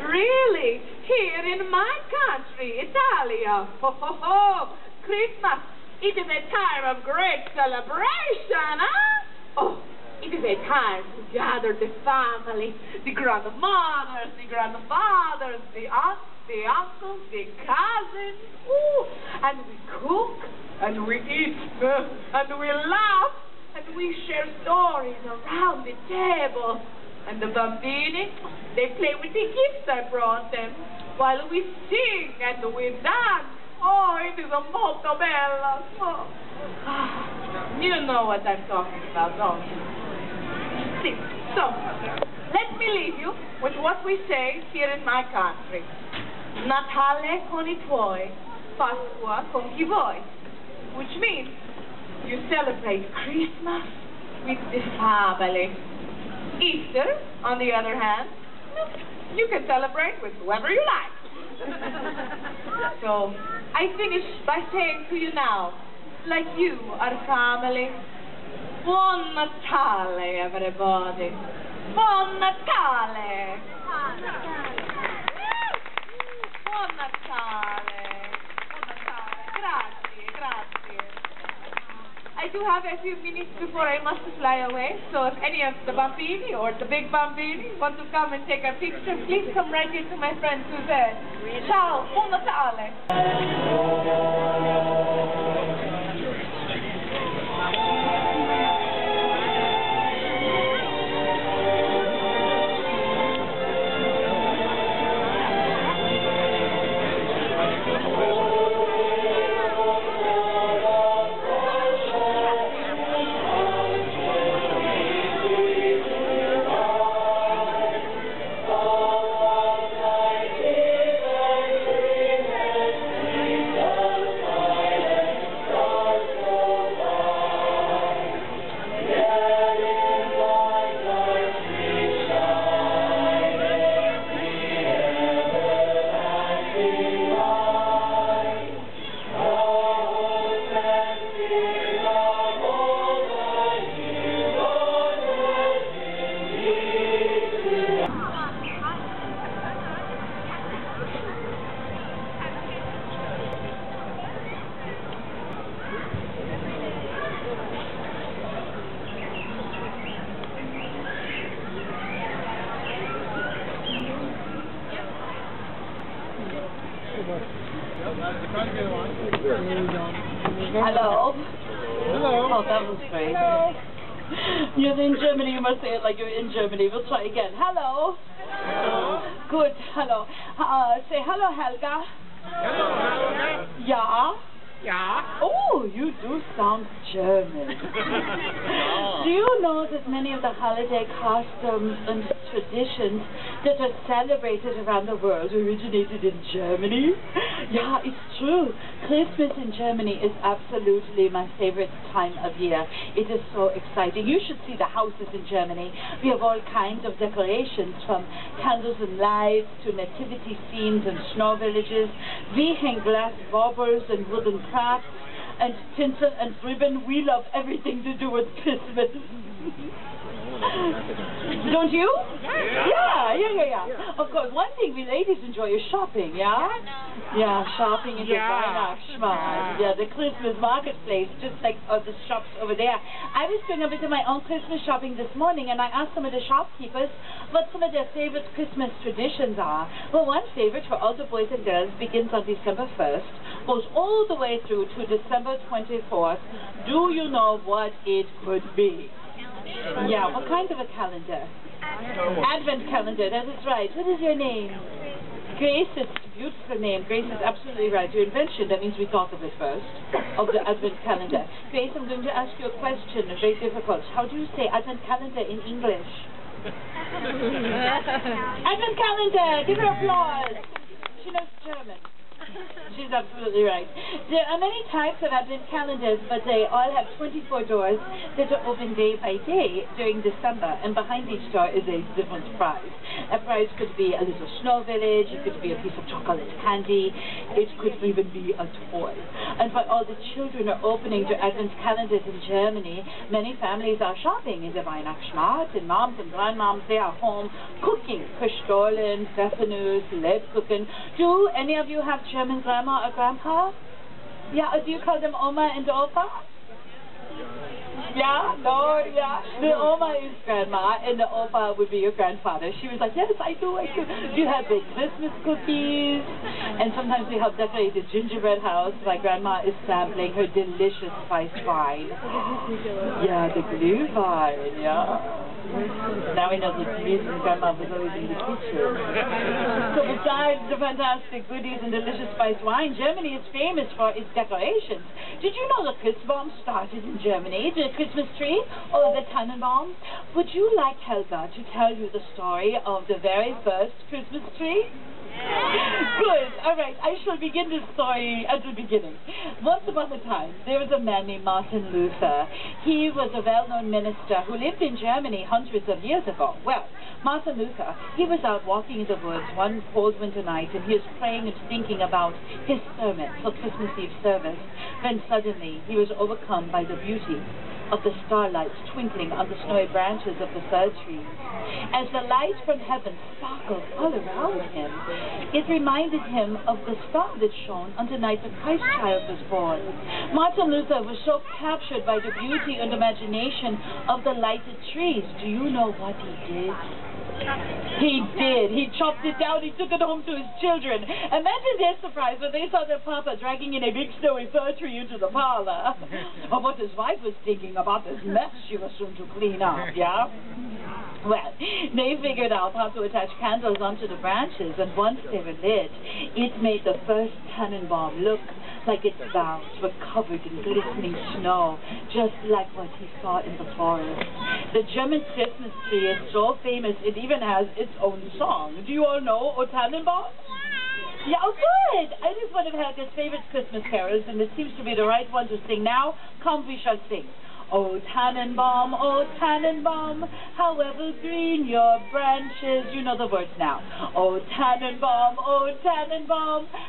Really, here in my country, Italia, ho ho ho, Christmas, it is a time of great celebration, huh? Oh, it is a time to gather the family, the grandmothers, the grandfathers, the aunts, the uncles, the cousins, ooh, and we cook, and we eat, and we laugh, and we share stories around the table. And the bambini, they play with the gifts I brought them, while we sing and we dance. Oh, it is a molto bella. Oh. You know what I'm talking about, don't you? See, so, let me leave you with what we say here in my country. Natale con i tuoi, Pasqua con chi vuoi. Which means, you celebrate Christmas with the family. Easter, on the other hand, you can celebrate with whoever you like. So, I finish by saying to you now, like you are family, Buon Natale, everybody. Buon Natale. Buon Natale. Buon Natale. Grazie, grazie. I do have a few minutes before I must fly away, so if any of the bambini or the big bambini want to come and take a picture, please come right here to my friend Suzette. Ciao, buon Natale! Hello. Hello. Oh, that was great. Hello. You're in Germany, you must say it like you're in Germany. We'll try again. Hello. Hello. Good, hello. Say hello, Helga. Hello, Helga. Yeah. Yeah. Oh, you do sound German. Do you know that many of the holiday customs and traditions that are celebrated around the world originated in Germany? Yeah, it's true. Christmas in Germany is absolutely my favorite time of year. It is so exciting. You should see the houses in Germany. We have all kinds of decorations, from candles and lights to nativity scenes and snow villages. We hang glass baubles and wooden crafts and tinsel and ribbon. We love everything to do with Christmas. Don't you? Yeah. Of course, one thing we ladies enjoy is shopping, yeah? Yeah, shopping in the Weihnachtsmarkt. Yeah, the Christmas marketplace, just like the shops over there. I was doing a bit of my own Christmas shopping this morning, and I asked some of the shopkeepers what some of their favorite Christmas traditions are. Well, one favorite for all the boys and girls begins on December 1st, goes all the way through to December 24th. Do you know what it could be? Yeah, what kind of a calendar? Advent calendar, that is right. What is your name? Grace. It's a beautiful name. Grace is absolutely right. Your invention, that means we thought of it first, of the Advent calendar. Grace, I'm going to ask you a question, very difficult. How do you say Advent calendar in English? Advent calendar! Give her applause! She knows German. She's absolutely right. There are many types of Advent calendars, but they all have 24 doors that are open day by day during December, and behind each door is a different prize. A prize could be a little snow village, it could be a piece of chocolate candy, it could even be a toy. And while all the children are opening their Advent calendars in Germany, many families are shopping in the Weihnachtsmarkt, and moms and grandmoms, they are home cooking, Köstolen, Pfeffernuss, Lebkuchen. Do any of you have German grandma or grandpa? Yeah, or do you call them Oma and Opa? Yeah, no, yeah. The Oma is grandma, and the Opa would be your grandfather. She was like, yes, I do. You have the Christmas cookies, and sometimes we help decorate the gingerbread house. My grandma is sampling her delicious spiced wine. Yeah, the Glühwein, yeah. Now we know that the reason Grandma was always in the kitchen. So besides the fantastic goodies and delicious spiced wine, Germany is famous for its decorations. Did you know the Christbaum started in Germany, the Christmas tree, or the Tannenbaum? Would you like Helga to tell you the story of the very first Christmas tree? Good. All right. I shall begin this story at the beginning. Once upon a time, there was a man named Martin Luther. He was a well-known minister who lived in Germany hundreds of years ago. Well, Martin Luther, he was out walking in the woods one cold winter night, and he was praying and thinking about his sermon for Christmas Eve service, when suddenly he was overcome by the beauty of the starlight twinkling on the snowy branches of the fir trees. As the light from heaven sparkled all around him, it reminded him of the star that shone on the night the Christ child was born. Martin Luther was so captured by the beauty and imagination of the lighted trees. Do you know what he did? He did. He chopped it down. He took it home to his children. Imagine their surprise when they saw their papa dragging in a big snowy fir tree into the parlor. Or what his wife was thinking about this mess she was soon to clean up, yeah? Well, they figured out how to attach candles onto the branches, and once they were lit, it made the first Tannenbaum look like its boughs were covered in glistening snow, just like what he saw in the forest. The German Christmas tree is so famous, it even has its own song. Do you all know O Tannenbaum? Yeah, oh good! It is one of Helga's favorite Christmas carols, and it seems to be the right one to sing now. Come, we shall sing. O Tannenbaum, however green your branches. You know the words now. O Tannenbaum,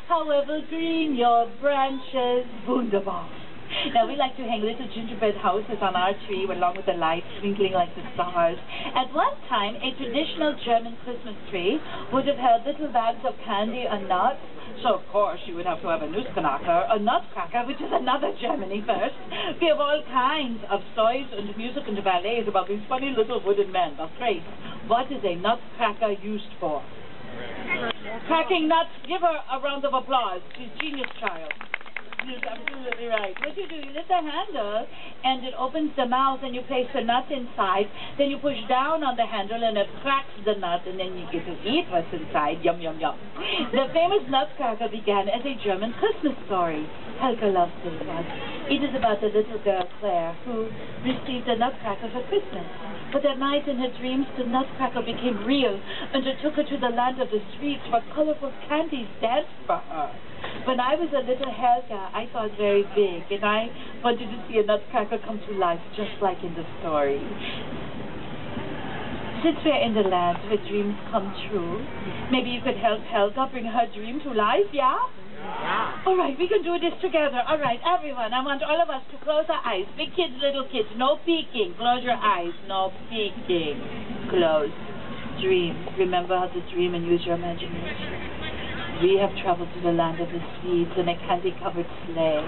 however green your branches. Wunderbar. Now, we like to hang little gingerbread houses on our tree along with the lights twinkling like the stars. At one time, a traditional German Christmas tree would have held little bags of candy and nuts. So, of course, you would have to have a Nussknacker, a nutcracker, which is another Germany first. We have all kinds of stories and music and ballets about these funny little wooden men. But, Grace, what is a nutcracker used for? Cracking nuts. Give her a round of applause. She's a genius child. That's absolutely right. What you do, you lift the handle, and it opens the mouth, and you place the nut inside. Then you push down on the handle, and it cracks the nut, and then you get to eat what's inside. Yum, yum, yum. The famous nutcracker began as a German Christmas story. Helga loves this one. It is about the little girl, Claire, who received a nutcracker for Christmas. But at night in her dreams, the nutcracker became real, and it took her to the land of the sweets where colorful candies danced for her. When I was a little Helga, I thought very big, and I wanted to see a nutcracker come to life, just like in the story. Since we're in the land where dreams come true, maybe you could help Helga bring her dream to life, yeah? Yeah. All right, we can do this together. All right, everyone, I want all of us to close our eyes. Big kids, little kids, no peeking. Close your eyes, no peeking. Close. Dream. Remember how to dream and use your imagination. We have traveled to the land of the sweets in a candy-covered sleigh,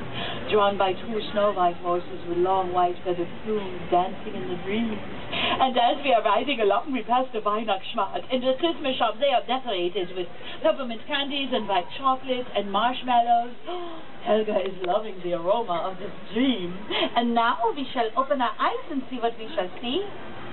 drawn by 2 snow-white horses with long white feathered plumes dancing in the breeze. And as we are riding along, we pass the Weihnachtsmarkt. In the Christmas shop, they are decorated with peppermint candies and white chocolate and marshmallows. Helga is loving the aroma of this dream. And now we shall open our eyes and see what we shall see.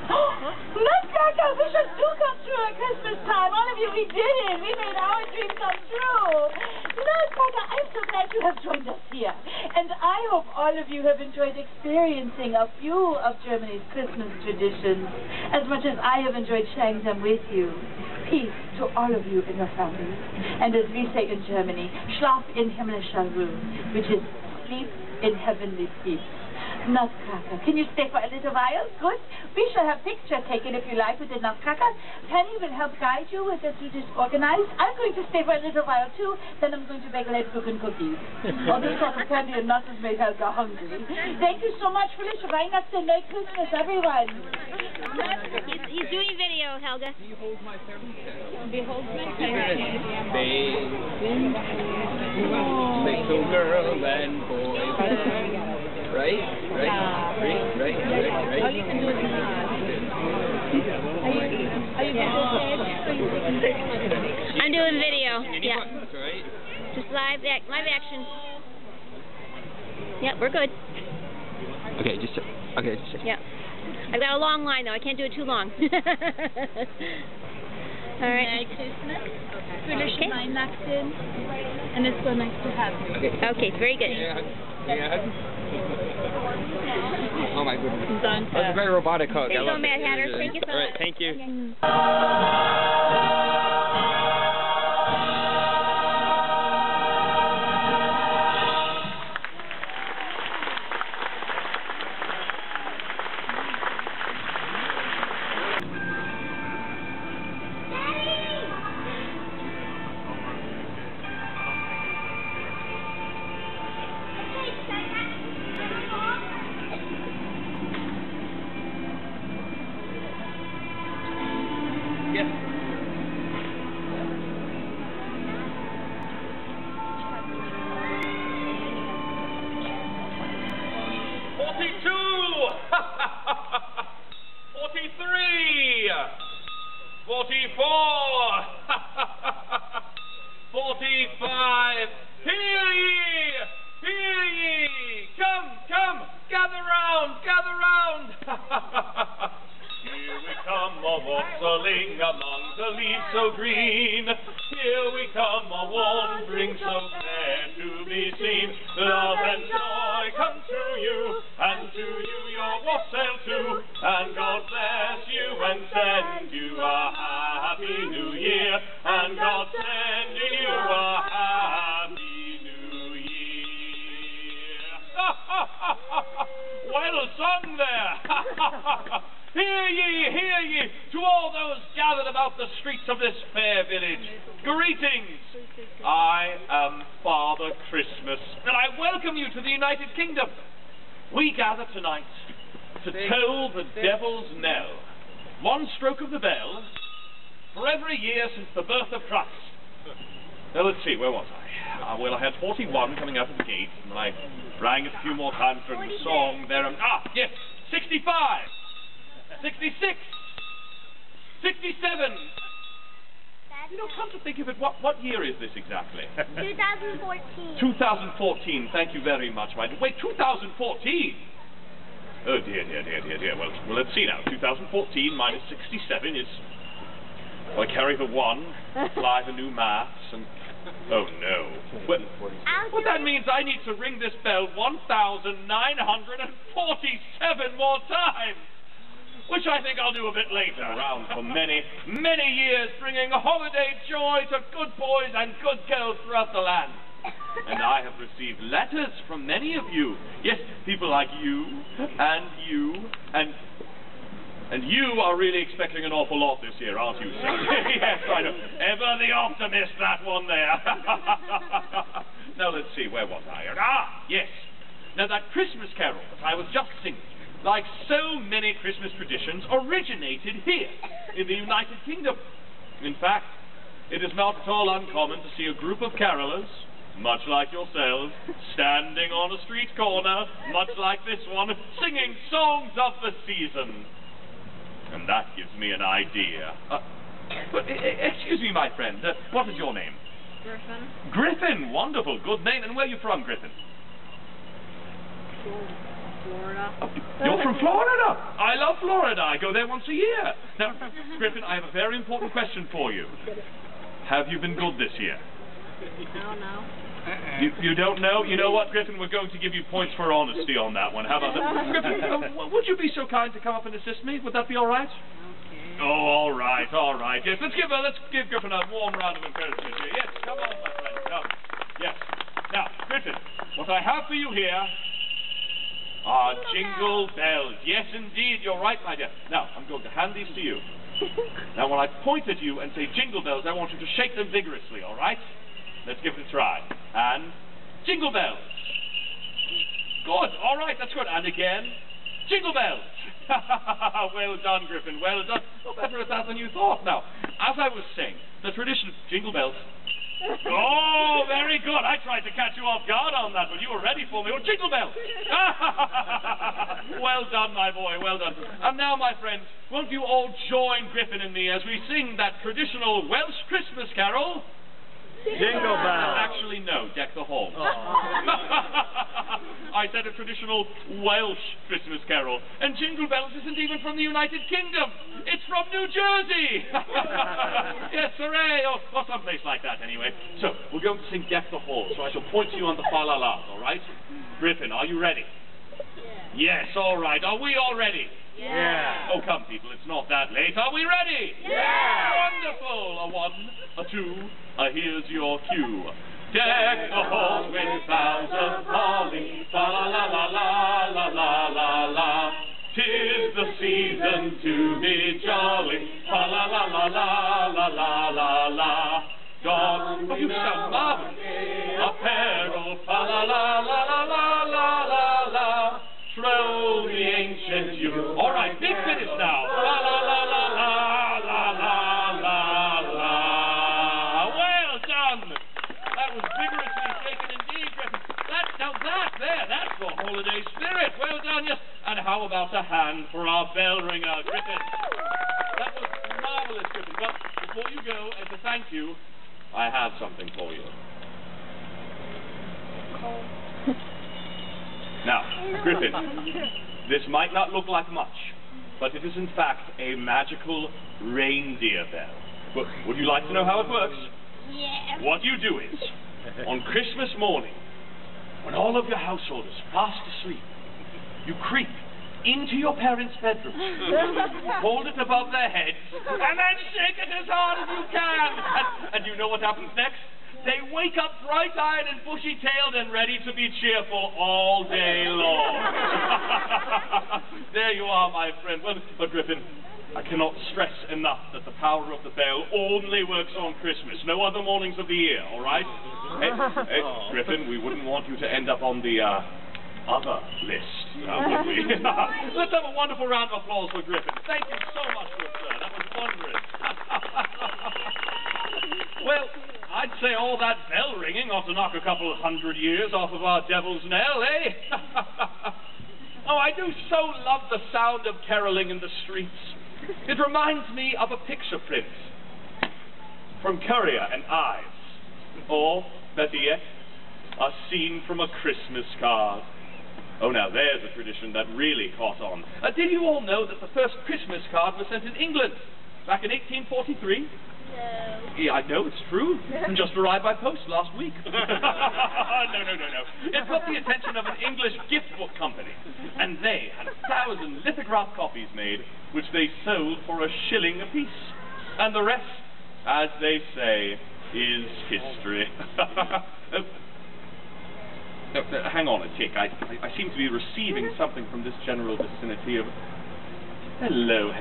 Nutcracker, wishes do come true at Christmas time. All of you, we did it. We made our dream come true. Nutcracker, I'm so glad you have joined us here. And I hope all of you have enjoyed experiencing a few of Germany's Christmas traditions as much as I have enjoyed sharing them with you. Peace to all of you and your families. And as we say in Germany, Schlaf in himmlischer Ruhe, which is sleep in heavenly peace. Nutcracker, can you stay for a little while? Good. We shall have picture taken if you like with the Nutcracker. Penny will help guide you with the to disorganize. I'm going to stay for a little while too. Then I'm going to bake Lebkuchen cookies. All this sort of candy and nuts has made Helga hungry. Thank you so much for this Weihnachten, Merry Christmas, everyone. He's doing video, Helga. Behold my fairy tale. Behold my fairy tale. Little girl and boy. Right? All you can do is nod. I'm doing video. Yeah. Just live action. Yep, we're good. Okay, just yeah. I've got a long line though. I can't do it too long. All right. Merry Christmas. Fröhliche Weihnachten. And it's so nice to have you. Okay, very good. Oh my goodness. Danke. That was a very robotic hug. There you go, Mad Hatter. Thank you so much. All right, thank you. You know, come to think of it, what year is this exactly? 2014. 2014. Thank you very much, my dear. Wait, 2014? Oh dear. Well, let's see now. 2014 minus 67 is... Well, I carry the 1, apply the new maths, and... Oh no. Well, that means I need to ring this bell 1,947 more times! Which I think I'll do a bit later. Around for many, many years, bringing holiday joy to good boys and good girls throughout the land. And I have received letters from many of you. Yes, people like you, and you are really expecting an awful lot this year, aren't you, sir? Yes, I know. Ever the optimist, that one there. Now, let's see, where was I? Ah, yes. Now, that Christmas carol that I was just singing, like so many Christmas traditions, originated here, in the United Kingdom. In fact, it is not at all uncommon to see a group of carolers, much like yourselves, standing on a street corner, much like this one, singing songs of the season. And that gives me an idea. Excuse me, my friend, what is your name? Griffin. Griffin, wonderful, good name. And where are you from, Griffin? Florida. You're from Florida? I love Florida. I go there once a year. Now, Griffin, I have a very important question for you. Have you been good this year? I don't know. You don't know? You know what, Griffin? We're going to give you points for honesty on that one. How about that? Griffin, would you be so kind to come up and assist me? Would that be all right? Okay. Oh, all right. Yes, let's give Griffin a warm round of encouragement here. Yes, come on, my friend. Come. Yes. Now, Griffin, what I have for you here are jingle bells. Yes, indeed, you're right, my dear. Now, I'm going to hand these to you. Now, when I point at you and say jingle bells, I want you to shake them vigorously, all right? Let's give it a try. And jingle bells. Good. All right, that's good. And again, jingle bells. Well done, Griffin. Well done. You're better at that than you thought. Now, as I was saying, the tradition of jingle bells. Oh, very good. I tried to catch you off guard on that, but you were ready for me. Oh, jingle bells. Well done, my boy. Well done. And now, my friends, won't you all join Griffin and me as we sing that traditional Welsh Christmas carol? Jingle bells. Actually, no. Deck the Halls. I said a traditional Welsh Christmas carol. And Jingle Bells isn't even from the United Kingdom. It's from New Jersey. Yes, hooray. Or someplace like that, anyway. So, we're going to sing Deck the Halls. So I shall point to you on the fa-la-las, all right? Griffin, are you ready? Yeah. Yes, all right. Are we all ready? Yeah. Oh, come, people, it's not that late. Are we ready? Yeah. Wonderful. A 1, a 2, here's your cue. Deck the halls with boughs of holly, fa la la la la la la la la. 'Tis the season to be jolly, fa la la la la la la la la. Don, you sound marvelous. Apparel, fa la la la la la la la la. Troll the ancient youth. All right, big finish now. La la la la la la la la la. Well done. That was vigorously taken indeed, Griffin. That's the holiday spirit. Well done, yes. And how about a hand for our bell ringer, Griffin? That was marvelous, Griffin. Well, before you go, as a thank you, I have something for you. Now, Griffin, this might not look like much, but it is in fact a magical reindeer bell. But would you like to know how it works? Yeah. What you do is, on Christmas morning, when all of your household is fast asleep, you creep into your parents' bedroom, hold it above their heads, and then shake it as hard as you can. And you know what happens next? They wake up bright-eyed and bushy-tailed and ready to be cheerful all day long. There you are, my friend. Well, but Griffin, I cannot stress enough that the power of the bell only works on Christmas, no other mornings of the year, all right? Hey, Griffin, we wouldn't want you to end up on the other list, would we? Let's have a wonderful round of applause for Griffin. Thank you so much, good sir. That was wondrous. Well, I'd say all that bell ringing ought to knock a couple of 100 years off of our devil's knell, eh? Oh, I do so love the sound of caroling in the streets. It reminds me of a picture print. from Courier and Ives. Or, better yet, a scene from a Christmas card. Oh, now there's a tradition that really caught on. Did you all know that the first Christmas card was sent in England back in 1843? No. Yeah, I know, it's true. Just arrived by post last week. No. It got the attention of an English gift book company, and they had 1,000 lithograph copies made, which they sold for £1 apiece. And the rest, as they say, is history. Hang on a tick. I seem to be receiving something from this general vicinity of... Hello.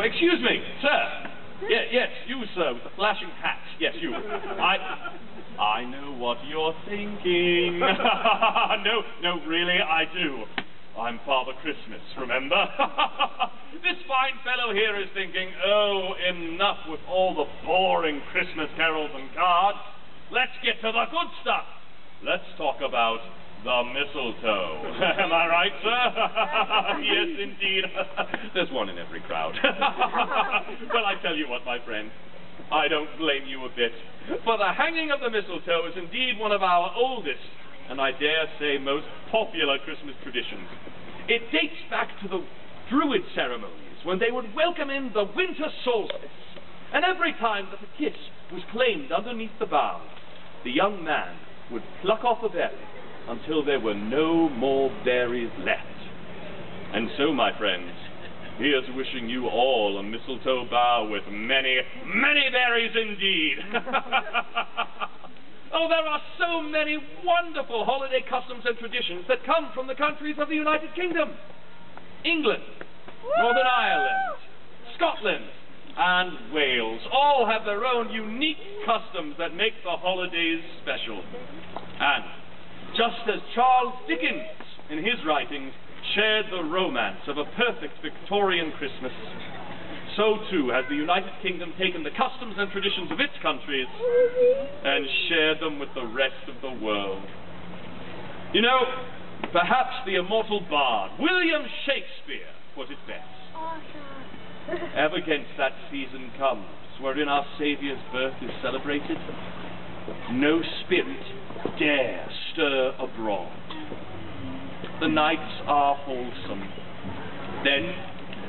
Excuse me, sir. Yes, you, sir, with the flashing hat. Yes, you. I know what you're thinking. No, really, I do. I'm Father Christmas, remember? This fine fellow here is thinking, oh, enough with all the boring Christmas carols and cards. Let's get to the good stuff. Let's talk about the mistletoe. Am I right, sir? Yes, indeed. There's one in every crowd. Well, I tell you what, my friend, I don't blame you a bit. For the hanging of the mistletoe is indeed one of our oldest, and I dare say most popular Christmas traditions. It dates back to the Druid ceremonies, when they would welcome in the winter solstice. And every time that a kiss was claimed underneath the bough, the young man would pluck off a berry until there were no more berries left. And so, my friends, here's wishing you all a mistletoe bough with many, many berries indeed. Oh, there are so many wonderful holiday customs and traditions that come from the countries of the United Kingdom. England, Northern Ireland, Scotland, and Wales all have their own unique customs that make the holidays special. And just as Charles Dickens, in his writings, shared the romance of a perfect Victorian Christmas, so too has the United Kingdom taken the customs and traditions of its countries and shared them with the rest of the world. You know, perhaps the immortal bard William Shakespeare put it best. Ever since that season comes, wherein our Saviour's birth is celebrated, no spirit dare stir abroad. The nights are wholesome. Then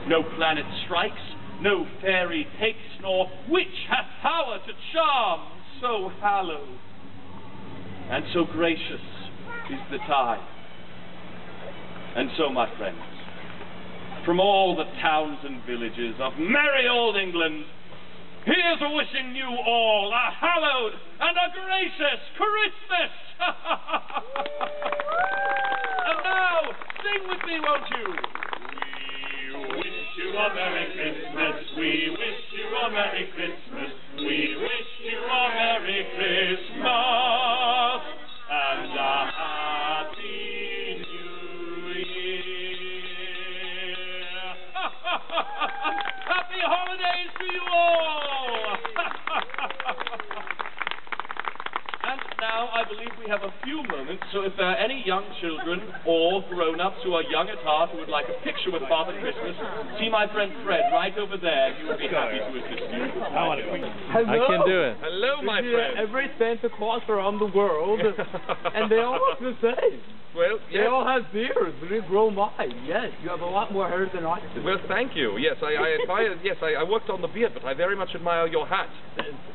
no planet strikes, no fairy takes, nor witch hath power to charm so hallowed. And so gracious is the time. And so, my friends, from all the towns and villages of merry old England, here's a wishing you all a hallowed and a gracious Christmas! And now, sing with me, won't you? We wish you a Merry Christmas, we wish you a Merry Christmas, we wish you a Merry Christmas, and a Happy New Year! Happy holidays to you all! And now I believe we have a few moments, so if there are any young children or grown-ups who are young at heart who would like a picture with Father Christmas, see my friend Fred right over there. He will be happy to assist you. Hello. I can do it. Hello, my friend. Every Santa Claus around the world, and they all look the same. Well, they all have beards, but they grow mine. Yes, you have a lot more hair than I do. Well, thank you. Yes, I admire. Yes, I worked on the beard, but I very much admire your hat.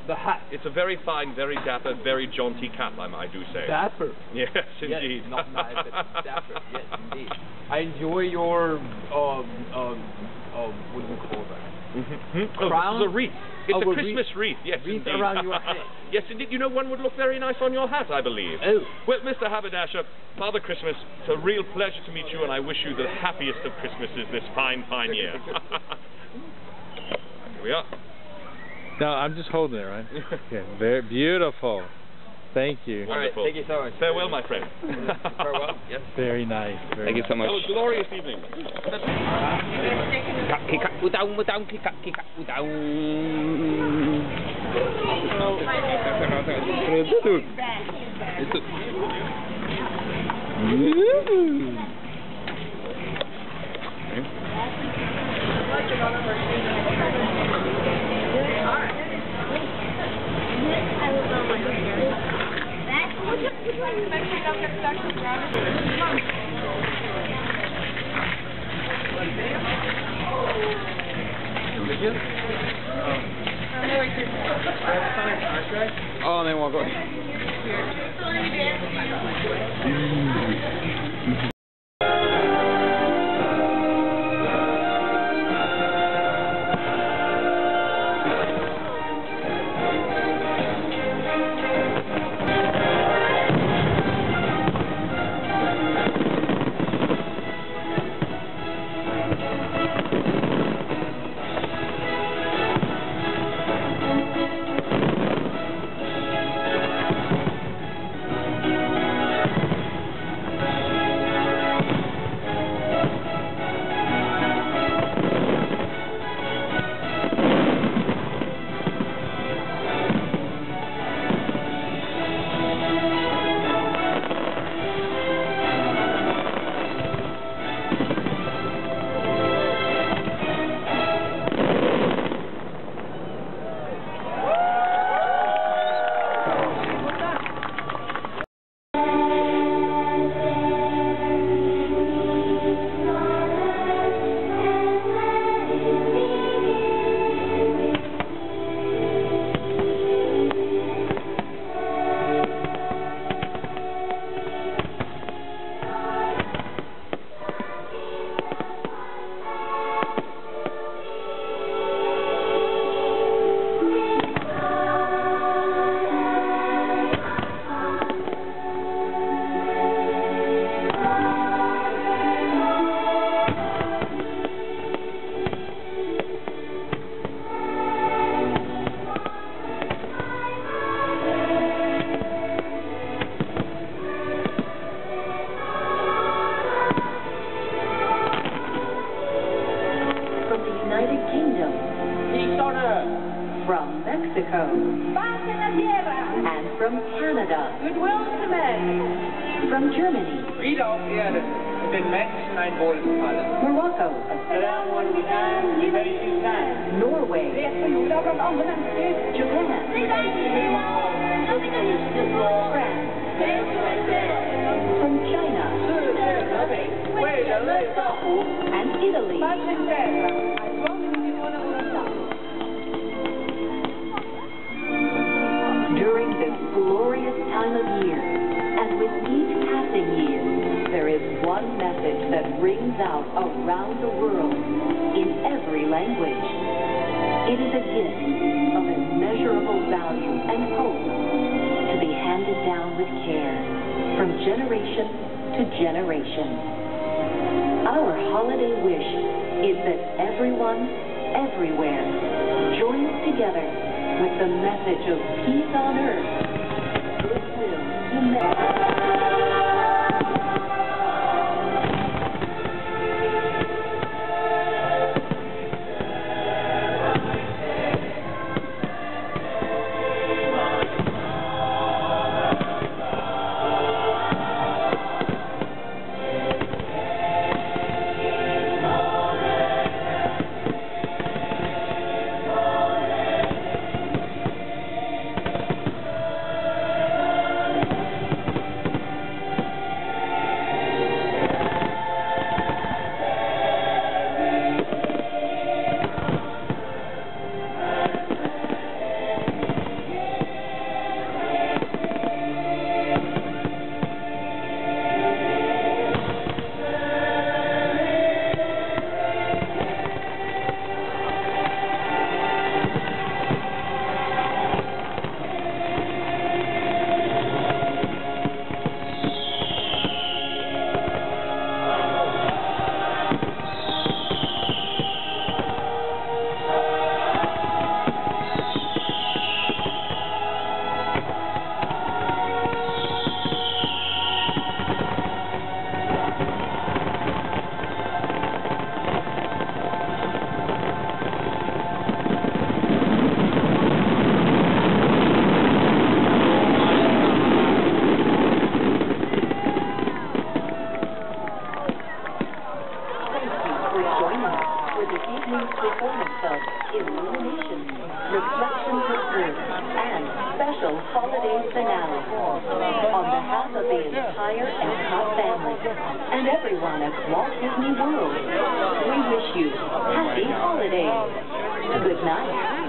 The hat. It's a very fine, very dapper, very jaunty cap, I do say. Dapper. Yes, indeed. Yes, not nice, but dapper. Yes, indeed. I enjoy your what do you call that? Crown? Oh, this is a wreath. It's a Christmas wreath. Yes, wreath indeed. around your head. Yes, indeed. You know, one would look very nice on your hat, I believe. Oh. Well, Mr. Haberdasher, Father Christmas, it's a real pleasure to meet you, and I wish you the happiest of Christmases this fine, fine year. Here we are. No, I'm just holding it, right? Okay, very beautiful. Thank you. All right, thank you so much. Farewell, my friend. Farewell. Yes. Very nice. Very Thank you so much. Have a glorious evening. Oh, they won't go. And from Canada. Goodwill to men. From Germany. Friede auf Erde und den Menschen ein Wohlgefallen. Morocco. Norway. Japan. France. From China. And Italy. During this glorious time of year, and with each passing year, there is one message that rings out around the world in every language. It is a gift of immeasurable value and hope to be handed down with care from generation to generation. Our holiday wish is that everyone, everywhere, joins together with the message of peace on earth, goodwill to men. Performance of Illuminations, Reflections of Earth, and special holiday finale. On behalf of the entire Epcot family and everyone at Walt Disney World, we wish you happy holidays. Good night.